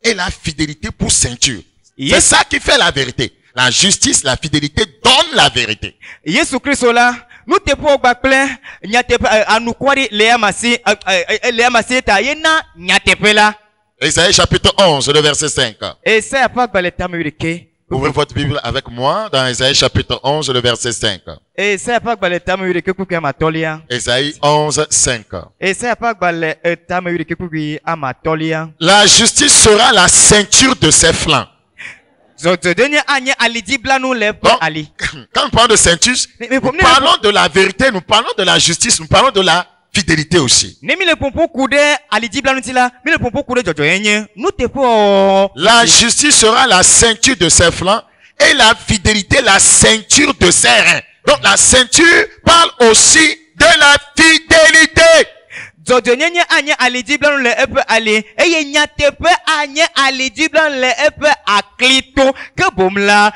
et la fidélité pour ceinture. C'est Yes. ça qui fait la vérité. La justice, la fidélité donnent la vérité. Yesu Christ la nous te po gbakple nyatepe anu kwari le amasi ta yena nyatepe la. Ésaïe chapitre 11, le verset 5. Et ça a pas gbele ta me Ouvrez votre Bible avec moi dans Ésaïe chapitre 11, le verset 5. Et ça a pas gbele ta me kuku amatolia. Ésaïe 11, 5. Et ça a pas gbele ta me kuku amatolia. La justice sera la ceinture de ses flancs. Zodenia anye alidi blanu le Donc, ali. quand nous parlons de ceinture, Mais nous pour parlons de la vérité, nous parlons de la justice, nous parlons de la fidélité aussi. Nemi le pompo kude alidi blanu tila, mi le pompo kude jojo yenye. Nous te po. La justice sera la ceinture de ses flancs et la fidélité la ceinture de ses reins. Donc la ceinture parle aussi de la fidélité. Jojo yenye anye alidi blanu le epe ali. Eye nyatepe anye alidi blanu le epe aklito. Que bomla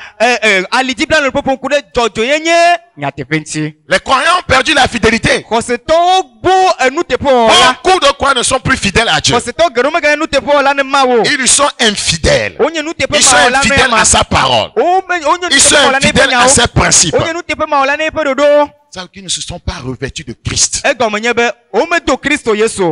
alidi blanu le pompo kude jojo yenye nyatepe nti. Les croyants ont perdu la fidélité. Koseto bo nous te po la. Beaucoup de croyants ne sont plus fidèles à Dieu. Koseto geroma ga nous te po la ne mawo. Ils lui sont infidèles. Onye nous te po Ils sont ma la infidèles ne à sa parole. Ils sont infidèles à ses principes. Onye nous te po ma la ne pe dodo. C'est qu'ils ne se sont pas revêtus de Christ. Egɔmenye be womedo Kristo Yesu.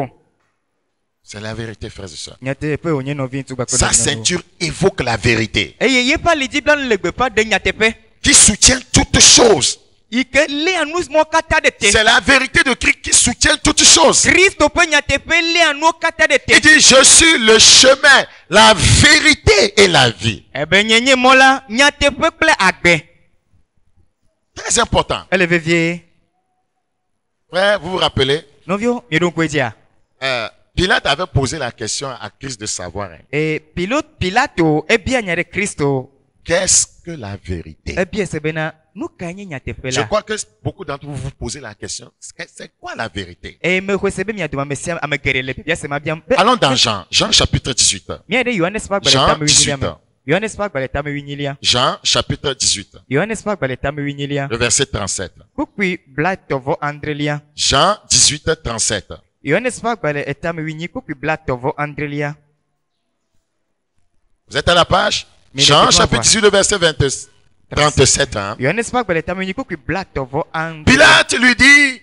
C'est la vérité, frères et sœurs. Nyatepe onye novi ŋutu gbakpe. Sa ceinture évoque la vérité. Eye ye pa lidi blan le gbepa de nyatepe. Qui soutient toutes choses. Ike le anu mo kata de te. C'est la vérité de Christ qui soutient toutes choses. Kristo pe nyatepe le anu kata de Il te. dit, je suis le chemin, la vérité et la vie. Ebe nyenye mola nyatepe kple agbe. Très important. Ele vevie. Frère, vous vous rappelez, Novio miedon kwedia. Pilate avait posé la question à Christ de savoir, hein, E Pilato ebia nyare Kristo. qu'est-ce que la vérité? Ebia sebena nu kanye nyatepe Je la. crois que beaucoup d'entre vous vous posez la question, c'est quoi la vérité? E me kwesebe miaduma mesia amegerele bia sema bia. Allons dans Jean chapitre 18. Miade Yohanes pa gbele Jean tamu 18. winyilia. Yohanes pa gbele tamu winyilia. Jean chapitre 18, Yohanes pa gbele tamu winyilia. le verset 37. Kukui blatovo Andrelia. Jean 18, 37. Yohanes pa gbele etamu winyi kukui blatovo Andrelia. Vous êtes à la page? Mais Jean laissez-moi chapitre voir. 18, le verset 37. Hein? Yohanes pa gbele tamu winyi kukui blatovo Andrelia. Pilate lui dit,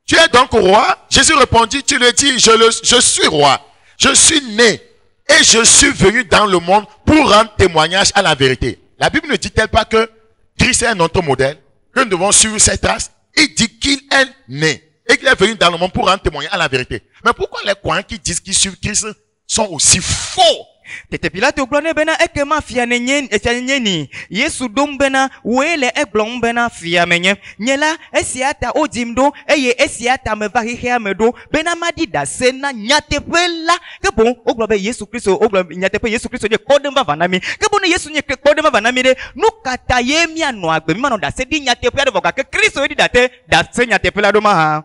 tu es donc roi? Jésus répondit, tu le dis, je suis roi. Je suis né et je suis venu dans le monde pour rendre témoignage à la vérité. La Bible ne dit-elle pas que Christ est un autre modèle, que nous devons suivre ses traces? Il dit qu'il est né et qu'il est venu dans le monde pour rendre témoignage à la vérité. Mais pourquoi les croyants qui disent qu'ils suivent Christ sont aussi faux Tete Pilato gblɔ bena ekema fia nenye ni Yesu dom bena wele egblɔm bena fia menye nye la esia ta odim do eye esia ta meva xexea me do bena madi dase na nyateƒe la ke bon ogblɔ be Yesu Kristo ogblɔ nyateƒe Yesu Kristo de kpɔɖem vava na mi ke bon Yesu nye kpɔɖem vava na mi de nu kata ye mianɔ agbe mi manɔ dase di nyateƒe aɖe vɔ gake Kristo di dase nyateƒe la do ma ha.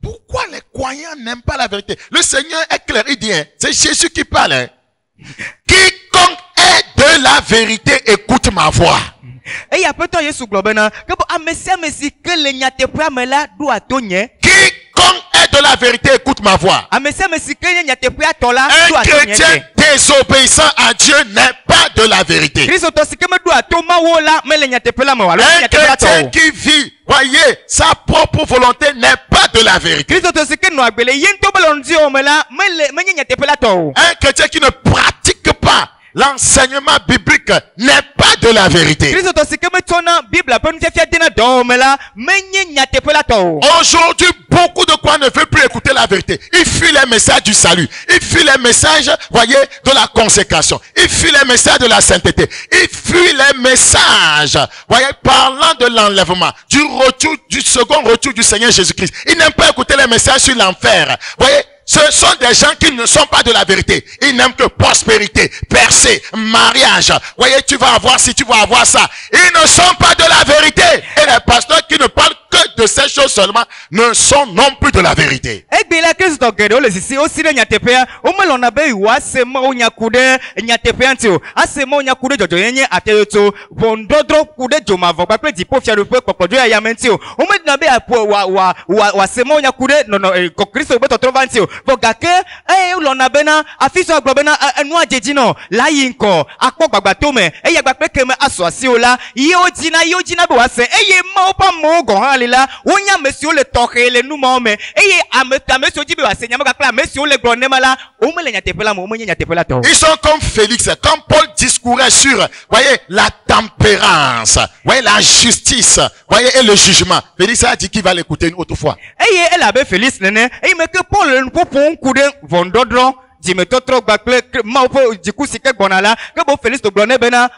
Pourquoi les croyants n'aiment pas la vérité? Le Seigneur est clair, il dit, hein, c'est Jésus qui parle. Hein. Quiconque est de la vérité, écoute ma voix. Et apeto Yesu gblɔ bena ke bo ame sia ame si ke le nyateƒea me la ɖo ato nye. Quiconque est de la vérité, écoute ma voix. Ame sia ame si ke nye nyateƒea tɔ la Un ɖo ato nye. chrétien désobéissant à Dieu n'est pas de la vérité. Kristotɔ si ke me ɖo ato Mawu la me le nyateƒe la me o alo Un nyateƒe la tɔ chrétien o. qui vit, voyez, sa propre volonté n'est pas de la vérité. Kristotɔ si ke nɔ agbe le ye ŋutɔ be lɔŋdi o me la menye nyateƒe la tɔ o. Un chrétien qui ne pratique pas l'enseignement biblique n'est pas de la vérité. Kristotɔ si ke metsɔna Biblia ƒe nufiafia dena dɔ o me la menye nyateƒe la tɔ o. Aujourd'hui, beaucoup de croyants ne veulent plus écouter la vérité. Ils fuient les messages du salut. Ils fuient les messages, voyez, de la consécration. Ils fuient les messages de la sainteté. Ils fuient les messages, voyez, parlant de l'enlèvement, du retour, du second retour du Seigneur Jésus-Christ. Ils n'aiment pas écouter les messages sur l'enfer. Voyez, ce sont des gens qui ne sont pas de la vérité. Ils n'aiment que prospérité, percée, mariage. Voyez, tu vas avoir ci, tu vas avoir ça. Ils ne sont pas de la vérité. Et les pasteurs qui ne parlent que de ces choses seulement ne sont non plus de la vérité. Egbe la Kristotɔ geɖewo le sisi wosi ɖe nyateƒea womelɔna be yewoase mawo nya ku ɖe nyateƒea ŋuti o. Ase mawo nya ku ɖe dzɔdzɔnyenye ateyɔtso ʋɔnudɔdrɔ̃ ku ɖe dzomavɔ kpakple dziƒofiaɖuƒe kpɔkpɔdzo yaya me ŋuti o. Womedina be wòase mawo nya ku ɖe Kristo ƒe tɔtrɔ va ŋuti o. Vɔ gake wolɔna bena afi sɔ agblɔ bena enua dzedzi nɔ la yi ŋkɔ akpɔ gbagbato me eye agbakpe keme asɔ asi o la yewo dzina be wòase eye mawo ƒe amewo gɔ̃ hã li la wonya ame siwo le tɔxɛ le numawo me eye ame siwo dzi be wòase nyame kpakple ame siwo le gblɔ nema la womele nyateƒe la me womenye nyateƒe la tɔ o. Ils sont comme Félix, comme Paul discourait sur, voyez, la tempérance, voyez, la justice, voyez, et le jugement. Félix a dit qu'il va l'écouter une autre fois. Eye ele abe Félix nene eye me ke Paul le nuƒoƒom ku ɖe ʋɔnudɔdrɔ̃ dzimetɔtrɔ kpakple Mawu ƒe dziku si ke gbɔna la ke bo Félix gblɔ ne bena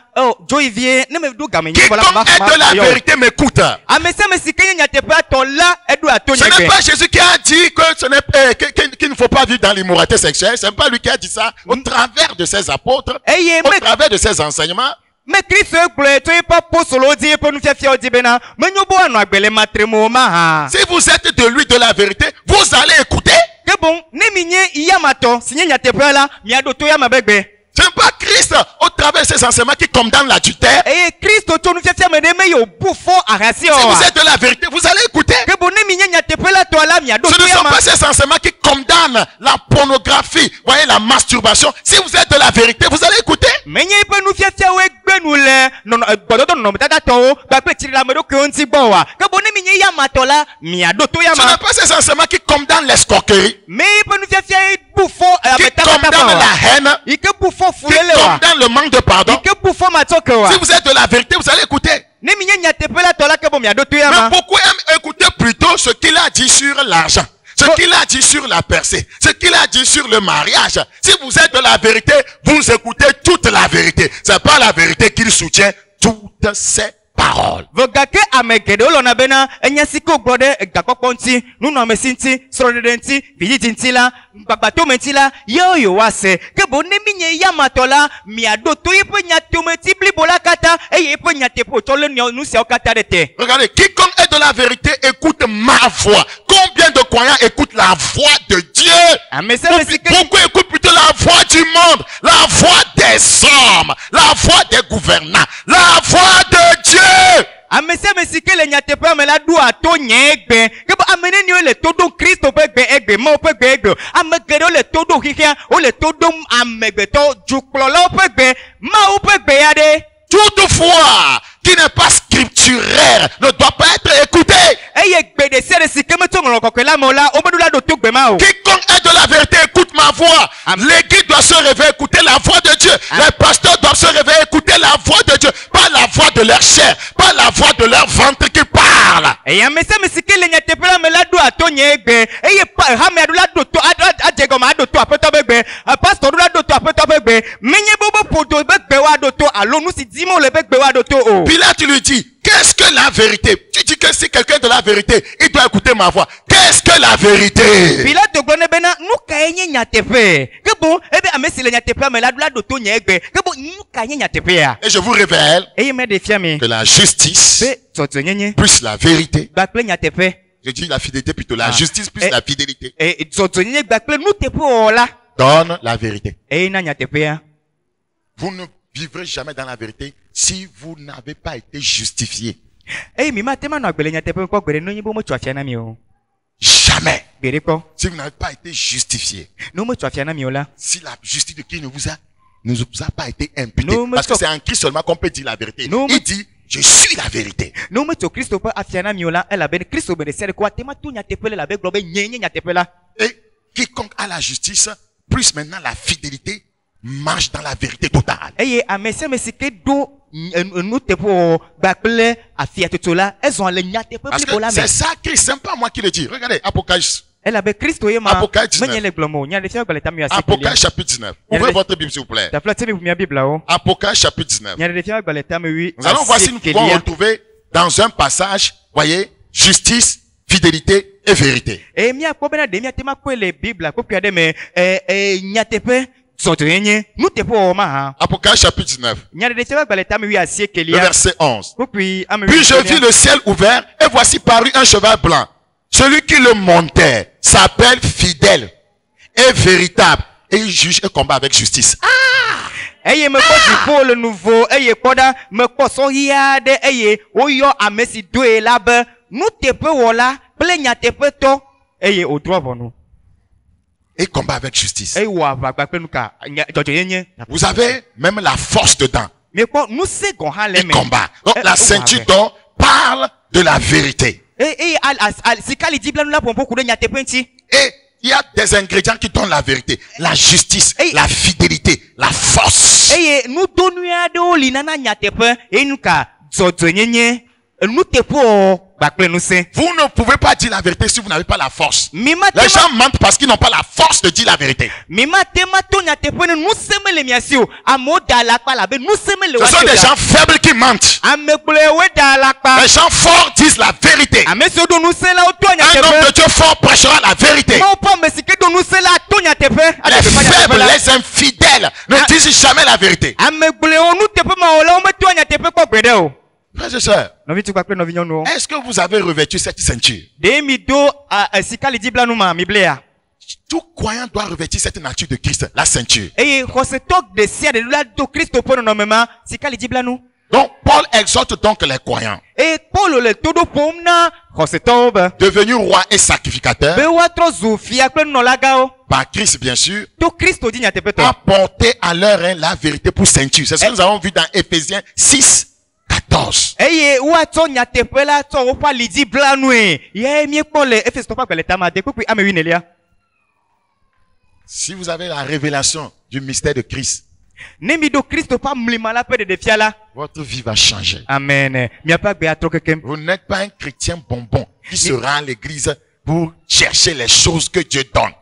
dzoyi vie ne me ɖo game nyuie Quiconque est de la vérité m'écoute. ame sia ame si ke nye nyateƒea tɔ la eɖo ato Ce nye n'est gbe. pas Jésus qui a dit que ce n'est qu'il ne faut pas vivre dans l'immoralité sexuelle. C'est pas lui qui a dit ça au travers de ses apôtres, Eye au travers de ses enseignements. me Kristo gblɔe tso eƒe apostolowo dzi eƒe nufiafiawo dzi bena menyo be woanɔ agbe le matremo mahã. Si vous êtes de lui de la vérité, vous allez écouter. Ke bon ne mi nye yamatɔ si nye nyateƒea la miaɖo to yama be gbe. Ce n'est pas Christ au travers de ses enseignements qui condamne l'adultère. Eye Kristo tso nufiafia me ɖe me ye wòbu fɔ ahasi Si vous oa. êtes de la vérité, vous allez écouter. Ke bon ne mi nye nyateƒe la tɔ la miaɖo Ce to ne sont yama. pas ces enseignements qui condamnent la pornographie, voyez, la masturbation. Si vous êtes de la vérité, vous allez écouter. Menye eƒe nufiafiawo gbe nu le gbɔdɔdɔ nɔnɔmetatatawo kpakple tsilameɖokuiwo ŋuti gbɔ oa. Ke bon ne mi nye yamatɔ la miaɖo to Ce n'est yama. pas ces enseignements qui condamnent l'escroquerie, Me eƒe nufiafia bu fɔ qui ametatata condamnent oa. la haine, Yi ke bu fɔ qui fulele oa. condamnent le manque de pardon. Yi ke bu fɔ matsɔke oa. Si vous êtes de la vérité, vous allez écouter. Ne mi nye nyateƒe la tɔ la ke bon miaɖo to Mais yama. beaucoup aiment écouter plutôt ce qu'il a dit sur l'argent, ce qu'il a dit sur la percée, ce qu'il a dit sur le mariage. Si vous êtes de la vérité, vous écoutez toute la vérité. C'est pas la vérité qu'il soutient toutes ces paroles. Vɔ gake ame geɖewo lɔna bena enya si ke wogblɔ ɖe gakpɔkpɔ ŋuti, nunɔamesi ŋuti, srɔ̃ɖeɖe ŋuti, vidzidzi ŋuti la, gbagbatome ŋuti la, yewo yewoase. Ke boŋ ne mi nye yamatɔ la, miaɖo to eƒe nyatometi blibo la katã eye eƒe nyateƒe wòtsɔ lé nu siawo katã ɖe te. Regardez, quiconque est de la vérité écoute ma voix. Combien de croyants écoutent la voix de Dieu? Ame sia ame si ke Beaucoup écoutent plutôt la voix du monde, la voix des hommes, la voix des gouvernants, la voix de Dieu. ame sia ame si ke le nyateƒea me la ɖo ato nye egbe. Ke bo ame neniwo le to ɖom Kristo ƒe gbe egbe, Mawu ƒe gbe egbe. Ame geɖewo le to ɖom xixia, wole to ɖom amegbetɔ, dzukplɔlawo ƒe gbe, Mawu ƒe gbe ya ɖe. Toute foi qui n'est pas scripturaire ne doit pas être écoutée. Eye gbe ɖe sia ɖe si ke metso ŋlɔ kɔkɔe la me o la, womeɖo la ɖo to gbe ma o. Quiconque est de la vérité écoute ma voix. L'église doit se réveiller, écouter la voix de Dieu. Les pasteurs doivent se réveiller, écouter la voix de Dieu. Pas la voix de leur chair, pas la voix de leur ventre qui parle. Eye ame sia ame si ke le nyateƒe la me la ɖo ato nye egbe. Eye hame aɖo la ɖo to adze gɔme aɖo to aƒetɔ ƒe gbe. Pastor ɖo la ɖo to aƒetɔ ƒe gbe. Menye si dimo le be gbe wa do to o. Pilate lui dit, qu'est-ce que la vérité? Tu dis que si quelqu'un de la vérité, il doit écouter ma voix. Qu'est-ce que la vérité? Pilate glo ne bena nu ka enye nyatepe. Ke bon ebe amesi le nyatepe me la do to nye egbe. Ke bon nu ka enye nyatepe a. Et je vous révèle Eye me defia mi. que la justice Be toto nyenye. plus la vérité, Gbakple nyatepe. je dis la fidélité plutôt, la Ah. justice plus Et- la fidélité Toto nyenye gbakple nu tepe o la. donne la vérité. Eye na nyatepe a. Vous ne vivrez jamais dans la vérité si vous n'avez pas été justifié. Eye mi ma tema no agbele nyatepe ko gbere no nyibo mo twa afia na mi o. Jamais. Gbere ko. Si vous n'avez pas été justifié. No mo twa afia na mi o la. Si la justice de qui ne vous a pas été imputée. Nous, Parce que monsieur- c'est en Christ seulement qu'on peut dire la vérité. Nous, Il dit, je suis la vérité. No mo to Kristo pa afia na mi o la. Ela ben Kristo be de sere ko atema tu nyatepe le la be glo be nyenye nyatepe la. Et quiconque a la justice, plus maintenant la fidélité, marche dans la vérité totale. Eye amese mesike do nu tepo gbakple afia toto la. Ezon le nyatepe Parce blibo la que me. c'est ça Christ, c'est pas moi qui le dis. Regardez, Apocalypse. Ela be Kristo ye ma. Apocalypse 19. Menye le glomo. Nya de fia gbele tam yo asike. Apocalypse chapitre 19. Ouvrez votre Bible s'il vous plaît. Ta fla temi mi Bible o. Apocalypse chapitre 19. Nya de fia gbele tam wi. Nous allons voir si nous pouvons retrouver dans un passage, voyez, justice, fidélité et vérité. Mi akpo bena de mi atema ko le Bible ko pia de me nyatepe soto yenye nu tepo o ma ha. Apocalypse chapitre 19, Nya de fia gbele tam wi asike le lia. verset 11. Ko puis ame Puis je vis le ciel ouvert et voici paru un cheval blanc. Celui qui le montait s'appelle fidèle et véritable et il juge et combat avec justice. Eye me ko di po le nouveau eye koda me ko so ya de eye oyo amesi do e la be nu tepe wo la ple nyatepe to eye o drobo no. Et il combat avec justice. Eye wa bagba pe nu ka jojo yenye. Vous avez même la force dedans. Me ko nu se gon ha le Et me. combat. Donc la wa ceinture be. d'or parle de la vérité. al sikali di bla nu la pompo ku de nyatepe nti. Et il y a des ingrédients qui donnent la vérité. La justice, Hey. la fidélité, la force. Eye nu donu ya de oli na na nyatepe enu ka jojo yenye nu tepo o gbakple nu se. Vous ne pouvez pas dire la vérité si vous n'avez pas la force. Mima Les tema gens mentent parce qu'ils n'ont pas la force de dire la vérité. Mima tema to nyatepe ne nu seme le miasio amo da pa la be nu seme le Ce sont des gens faibles qui mentent. amekple we da pa Les gens forts disent la vérité. ameso do nu se la o to Un homme de nyatepe Dieu fort prêchera la vérité. mo po mesike do nu se la to nyatepe Les faibles, les infidèles ne disent jamais la vérité. amekple o nu tepe ma o la o me to nyatepe ko gbede o Frères et sœurs, no vitu kwa no vinyo no est-ce que vous avez revêtu cette ceinture? de mi do sikali di bla nu ma mi blea Tout croyant doit revêtir cette nature de Christ, la ceinture. eye kose tok de sia de la do Kristo po no mema sikali di bla nu Donc, Paul exhorte donc les croyants, e Paulo le todo pomna kose tobe devenus rois et sacrificateurs, be wa tro zufia kple no laga o par Christ bien sûr, to Kristo di nyatepe to apporter à leur rein la vérité pour ceinture. C'est ce que nous avons vu dans Éphésiens 6, 14. eye wa tso nyatepe la tso wo pa lidi bla nu e ye mi kpo le Efeso to pa gbele tama de kpekpe ame wi nelia Si vous avez la révélation du mystère de Christ, ne mi do Kristo pa mlima la pe de fia la votre vie va changer. amen mi pa gbe atro kekem Vous n'êtes pas un chrétien bonbon qui se rend à l'église pour chercher les choses que Dieu donne.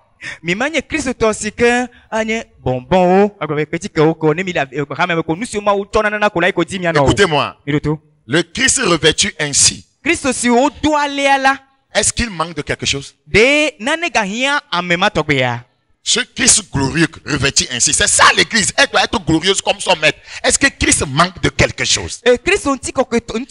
mi manye Kristo to sike anye bonbon o agbe petit ke o ko ne mi la ha me ko nusi ma o tona na ko la ko di mi ana o Écoutez-moi, mi do to le Christ revêtu ainsi, Kristo si o do ale ala est-ce qu'il manque de quelque chose? de nane ga hia amema to gbe ya Ce Christ glorieux revêtu ainsi, c'est ça l'église. Elle doit être glorieuse comme son maître. Est-ce que Christ manque de quelque chose? Kristo nti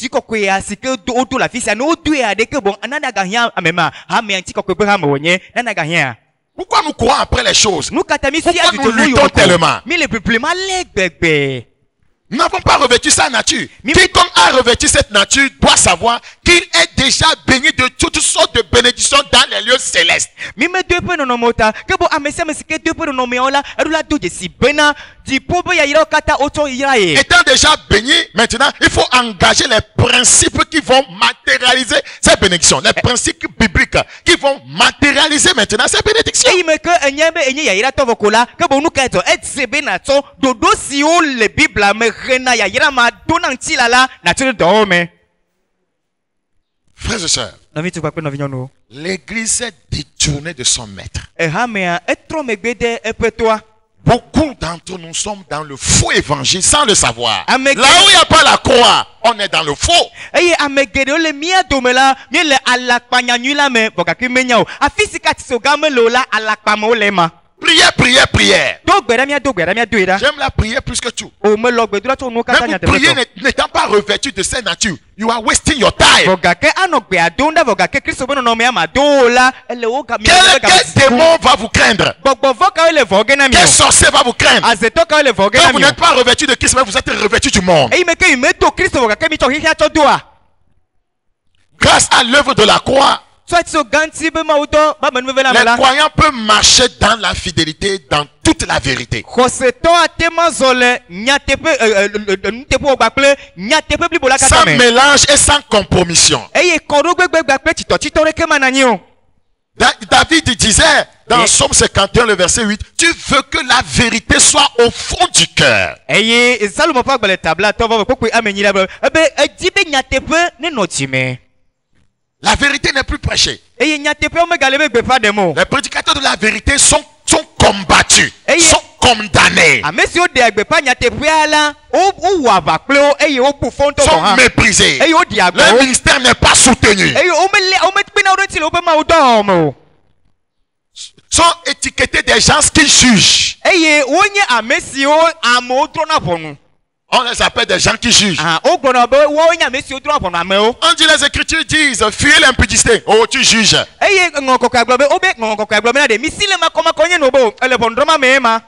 ko ya sike o do la fisia no do ya de ke bon nane ga hia amema ha me nti ko be ha me wonye nane ga hia Pourquoi nous courons après les choses? nous katami Pourquoi sia du nous to luttons tellement? mi le plus mal legbegbe Nous n'avons pas revêtu sa nature. Mais- Quiconque a revêtu cette nature doit savoir qu'il est déjà béni de toutes sortes de bénédictions dans les lieux célestes. mi me deux pe no mota ke bo amese me sike deux pe no me ola erula do je si bena di pobo ya ira kata oto ira e Étant déjà béni, maintenant, il faut engager les principes qui vont matérialiser ces bénédictions. Les principes bibliques qui vont matérialiser maintenant ces bénédictions. e me ke enye ya ira to vokola ke bo nu ka to etse be na to dodo si o le bibla me rena ya ira ma dona ntila la na tire do me Frères et sœurs, na vitu kwa pe no vinyo no l'église est détournée de son maître. e ha me a etro me gbede e pe toa Beaucoup d'entre nous sommes dans le faux évangile sans le savoir. Là où Amen. il n'y a pas la croix, on est dans le faux. eye ame geɖewo le mía dome la míele alakpa nyanyui la me vɔgake menya o afi si ka tisi ga me le o la alakpa me wo le ema Prière, prière, prière. do gbe ɖa míado gbe ɖa míadoe ɖa J'aime la prière plus que tout. o melɔ gbedola tso nuwo katã Même pour prier nyateƒetɔ n'étant pas revêtu de cette nature, you are wasting your time. vɔgake anɔ gbea dom ɖa vɔgake kristu be nɔnɔmea ma do o la ele wo ga Quel démon va vous craindre? gbɔgbɔvɔ kawo le vɔ ge na mi Quel o sorcier va vous craindre? azetɔ kawo le vɔ ge Quand na vous mi o n'êtes pas revêtu de Christ, mais vous êtes revêtu du monde. eyi me ke yi me do kristu vɔgake mi tsɔ xixia tsɔ doa Grâce à l'œuvre de la croix, tsɔ tso ganti be mawu dɔ ba menuveve la me les la croyants peuvent marcher dans la fidélité, dans toute la vérité. xɔsetɔ ate ma zɔ le nyateƒe nuteƒe wɔgba kple nyateƒe blibo la Sans katã me mélange et sans compromission. eye kɔɖogbegbe kple tsitɔtsitɔ ɖeke ma na nyi o David disait dans Et- Psaume 51, le verset 8, tu veux que la vérité soit au fond du cœur. eye salomo ƒe agbalẽ tabla tɔ vɔ kpokpoe ame nyi la be ebe edi be nyateƒe ne nɔ tsi me La vérité n'est plus prêchée. eye nyateƒewo megale be gbeƒã ɖem o Les prédicateurs de la vérité sont combattus, Et- sont condamnés, ame siwo ɖea gbeƒã nyateƒea la wowɔ aʋa kple wo eye wobu fɔ ŋutɔ gɔ sont hã méprisés. eye woɖi agbe Leur wo ministère n'est pas soutenu. eye womekpena wo ɖe ŋuti le woƒe mawu dɔ me o Sont étiquetés des gens qui jugent. eye wonye ame siwo amewo drɔna ʋɔnu On les appelle des gens qui jugent. wogblɔna be woawo nye ame siwo drɔna ʋɔnu amewo On dit les Écritures disent, fuyez l'impudicité. Oh, tu juges. eye ŋɔ kɔkɔe agblɔ be wobe ŋɔ kɔkɔe agblɔ be na ɖe misi le makɔmakɔ nye no be o ele ʋɔnudrɔma me ma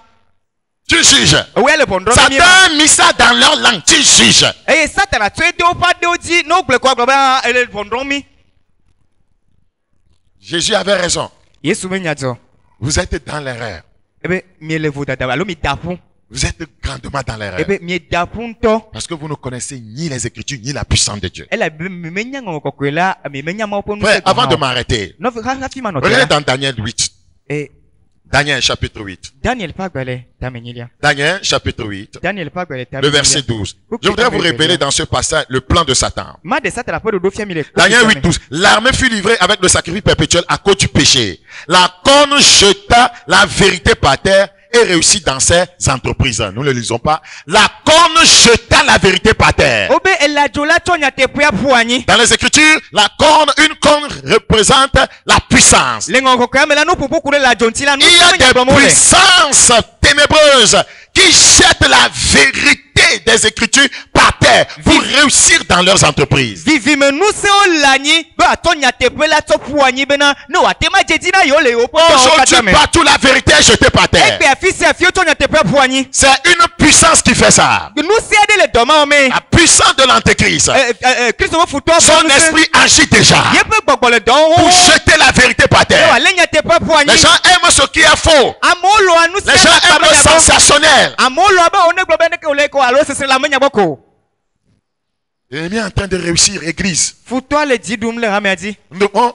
Tu juges. woe le ʋɔnudrɔma mi ma Satan a mis ça dans leur langue. Tu juges. eye satana tso de woƒe aɖewo dzi ne wogblɔe kɔ agblɔ be ele ʋɔnudrɔm mi Jésus avait raison. yesu be nyadzɔ Vous êtes dans l'erreur. ebe miele vodada alo mi da ƒu Vous êtes grandement dans l'erreur. ebe mieda ƒu ŋutɔ Parce que vous ne connaissez ni les Écritures, ni la puissance de Dieu. elabe mimenya ŋɔŋɔ kɔkɔe la mimenya mawo ƒe Frère, nusẽ avant de gɔ̃ hã o. m'arrêter, Nɔvi hafi manɔ te regardez la dans Daniel 8. e Daniel chapitre 8. daniel ƒe agbalẽ tame nyilia Daniel chapitre 8. daniel ƒe agbalẽ tame Le verset 12. Je voudrais vous révéler dans ce passage le plan de Satan. ma de satana ƒe ɖoɖo fia mi le Daniel 8, 12. L'armée fut livrée avec le sacrifice perpétuel à cause du péché. La corne jeta la vérité par terre et réussit dans ses entreprises. Nous ne le lisons pas. La corne jeta la vérité par terre. wobe eladzo la tsɔ nyateƒea ƒu anyi Dans les Écritures, une corne représente la puissance. le ŋɔŋɔ kɔkɔea me la nu ƒoƒo ku ɖe ladzo ŋuti la nu Il y a sia me des nyagblɔm wole puissances ténébreuses qui jettent la vérité des Écritures par terre pour réussir dans leurs entreprises. vivime nusẽwo le anyi be atɔ nyateƒe la tsɔ ƒu anyi bena ne wòate ma dze dzi na yewo le yewo ƒe dɔwo katã Aujourd'hui, me partout, la vérité est jetée par terre. egbe afi sia afi wotsɔ nyateƒea ƒu anyi C'est une puissance qui fait ça. nu sia ɖe le dɔ ma wɔ me La puissance de l'antéchrist. kristu ƒe futɔwo ƒe Son nusẽ esprit agit déjà yeƒe gbɔgbɔ le dɔ pour wɔm jeter la vérité par be terre. wòale nyateƒe ƒu Les anyi gens aiment ce qui est faux. amewo lɔa nu Les sia gens aiment le me nyabɔ sensationnel. amewo lɔa be wone gblɔ be neke wòle ko alo sese la menyabɔ ko L'ennemi est en train de réussir, église. futɔa le dzi ɖum le hamea dzi Nous devons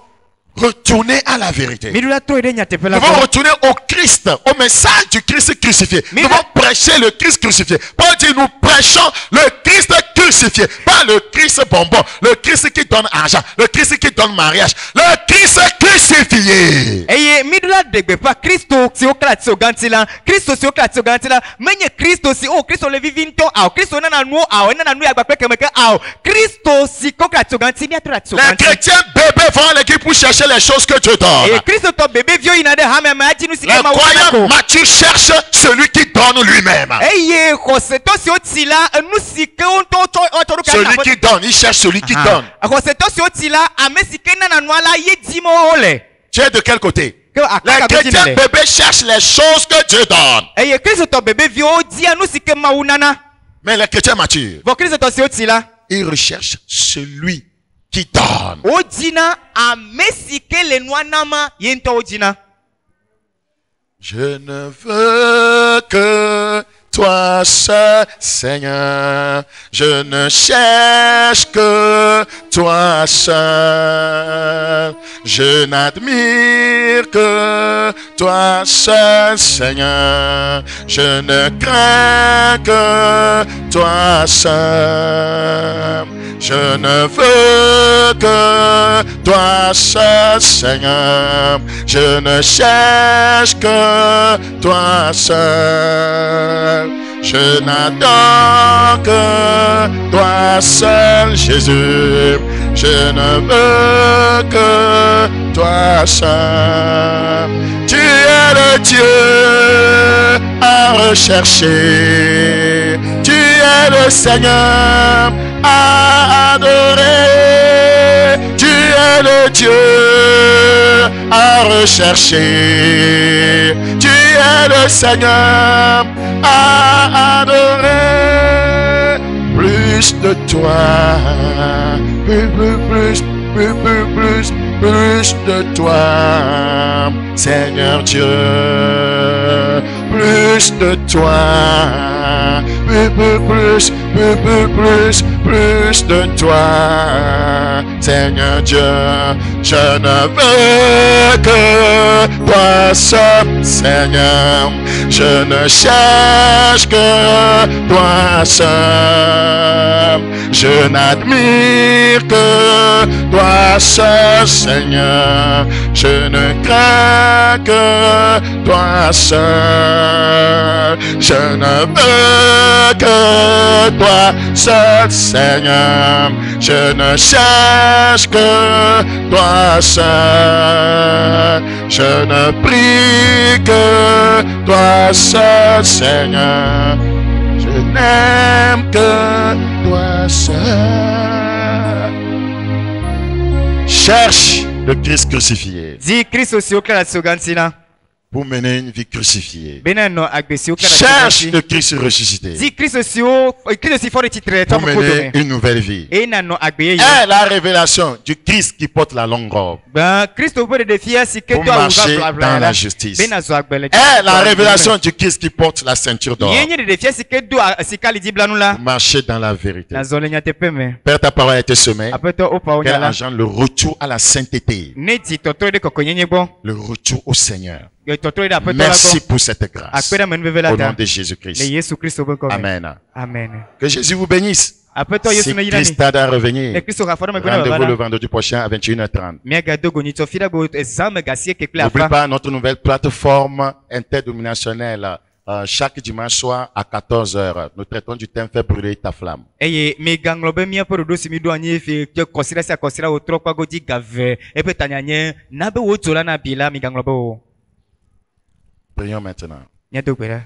retourner à la vérité. miɖo la trɔe ɖe nyateƒe Nous la devons gbɔ retourner au Christ, au message du Christ crucifié. Nous Mais devons prêcher le Christ crucifié. Paul dit, nous prêchons le Christ crucifié. Pas le Christ bonbon. Le Christ qui donne argent. Le Christ qui donne mariage. Le Christ crucifié. eye miɖo la ɖe gbeƒã kristo siwo kle ati ga ŋuti la kristo siwo kle ati ga ŋuti la menye kristo si o kristo le vivi ŋutɔ ao kristo nana nuwo ao enana nu ya gba kple kemeke ao kristo si ko kle ati ga ŋuti míatrɔ ɖe ati ga Les ŋuti chrétiens bébés vont à l'église pour chercher les choses que Dieu eye donne. kristo tɔ bebeviwo yina ɖe hame me adzi nu si Les ke mawu na croyants ko matures cherchent celui qui donne lui-même. eye xɔsetɔ siwo tsi la enu si ke wo ŋutɔ wotsɔ ɖo Celui qui donne, il cherche celui qui donne. xɔsetɔ siwo tsi la ame si ke nana nua la ye dim wole Tu es de quel côté? ke Les akpaka go dzi chrétiens le bébés cherchent les choses que Dieu donne. eye kristotɔ bebeviwo dia nu si ke mawu nana Mais les chrétiens matures, vɔ kristotɔ siwo tsi la ils recherchent celui qui donne. wo dzina ame si ke le nua nama ye ŋutɔ wo dzina Je ne veux que toi seul, Seigneur. Je ne cherche que toi seul. Je n'admire que toi seul, Seigneur. Je ne crains que toi seul. Je ne veux que toi seul, Seigneur. Je ne cherche que toi seul. Je n'attends que toi seul, Jésus. Je ne veux que toi seul. Tu es le Dieu à rechercher. Tu es le Seigneur à adorer. Tu es le Dieu à rechercher. Tu es le Seigneur à adorer. Plus de toi, plus de toi, Seigneur Dieu. Plus de toi, plus de toi, Seigneur Dieu. Je ne veux que toi seul, Seigneur. Je ne cherche que toi seul. Je n'admire que toi seul, Seigneur. Je ne crains que toi seul. Je ne veux que toi seul, Seigneur. Je ne cherche que toi seul. Je ne prie que toi seul, Seigneur. Je n'aime que toi seul. Cherche le Christ crucifié Zi Kristo si okla sogansina. pour mener une vie crucifiée. Benano agbesi okla Cherche le Christ ressuscité Zi Kristo si o Kristo si fori titre pour to mener ko une nouvelle vie. e nano agbeye Et la révélation du Christ qui porte la longue robe ba Kristo bo de fia si ke pour to marcher dans la justice. benazo agbele Et la révélation du Christ qui porte la ceinture d'or yenye de fia si ke do si kali di blanula pour marcher dans la vérité. na zolenya te peme Père, ta parole a été semée. apeto opa Qu'elle onyala engendre le retour à la sainteté, neti totore de kokonyenye bon le retour au Seigneur. totore de apeto Merci pour cette grâce. akpeda menvevela Au nom ta de le Jésus-Christ. Yesu Kristo bo ko Amen. amen Que Jésus vous bénisse. apeto Si Yesu na yinani Christ tarde à le revenir, Kristo ga fora me bona rendez-vous le baba vendredi prochain à 21h30. miaga dogo ni tofira bo exame gasie ke kla N'oublie fa pas notre nouvelle plateforme interdominationnelle. Chaque dimanche soir à 14h, nous traitons du thème Fais brûler ta flamme. eye mi ganglo be mia por do si mi do anyi fi ke kosira sa kosira o tro kwa go di gave e pe tanyanye na be wo tola na bila mi ganglo be o Prions maintenant. nya do gbera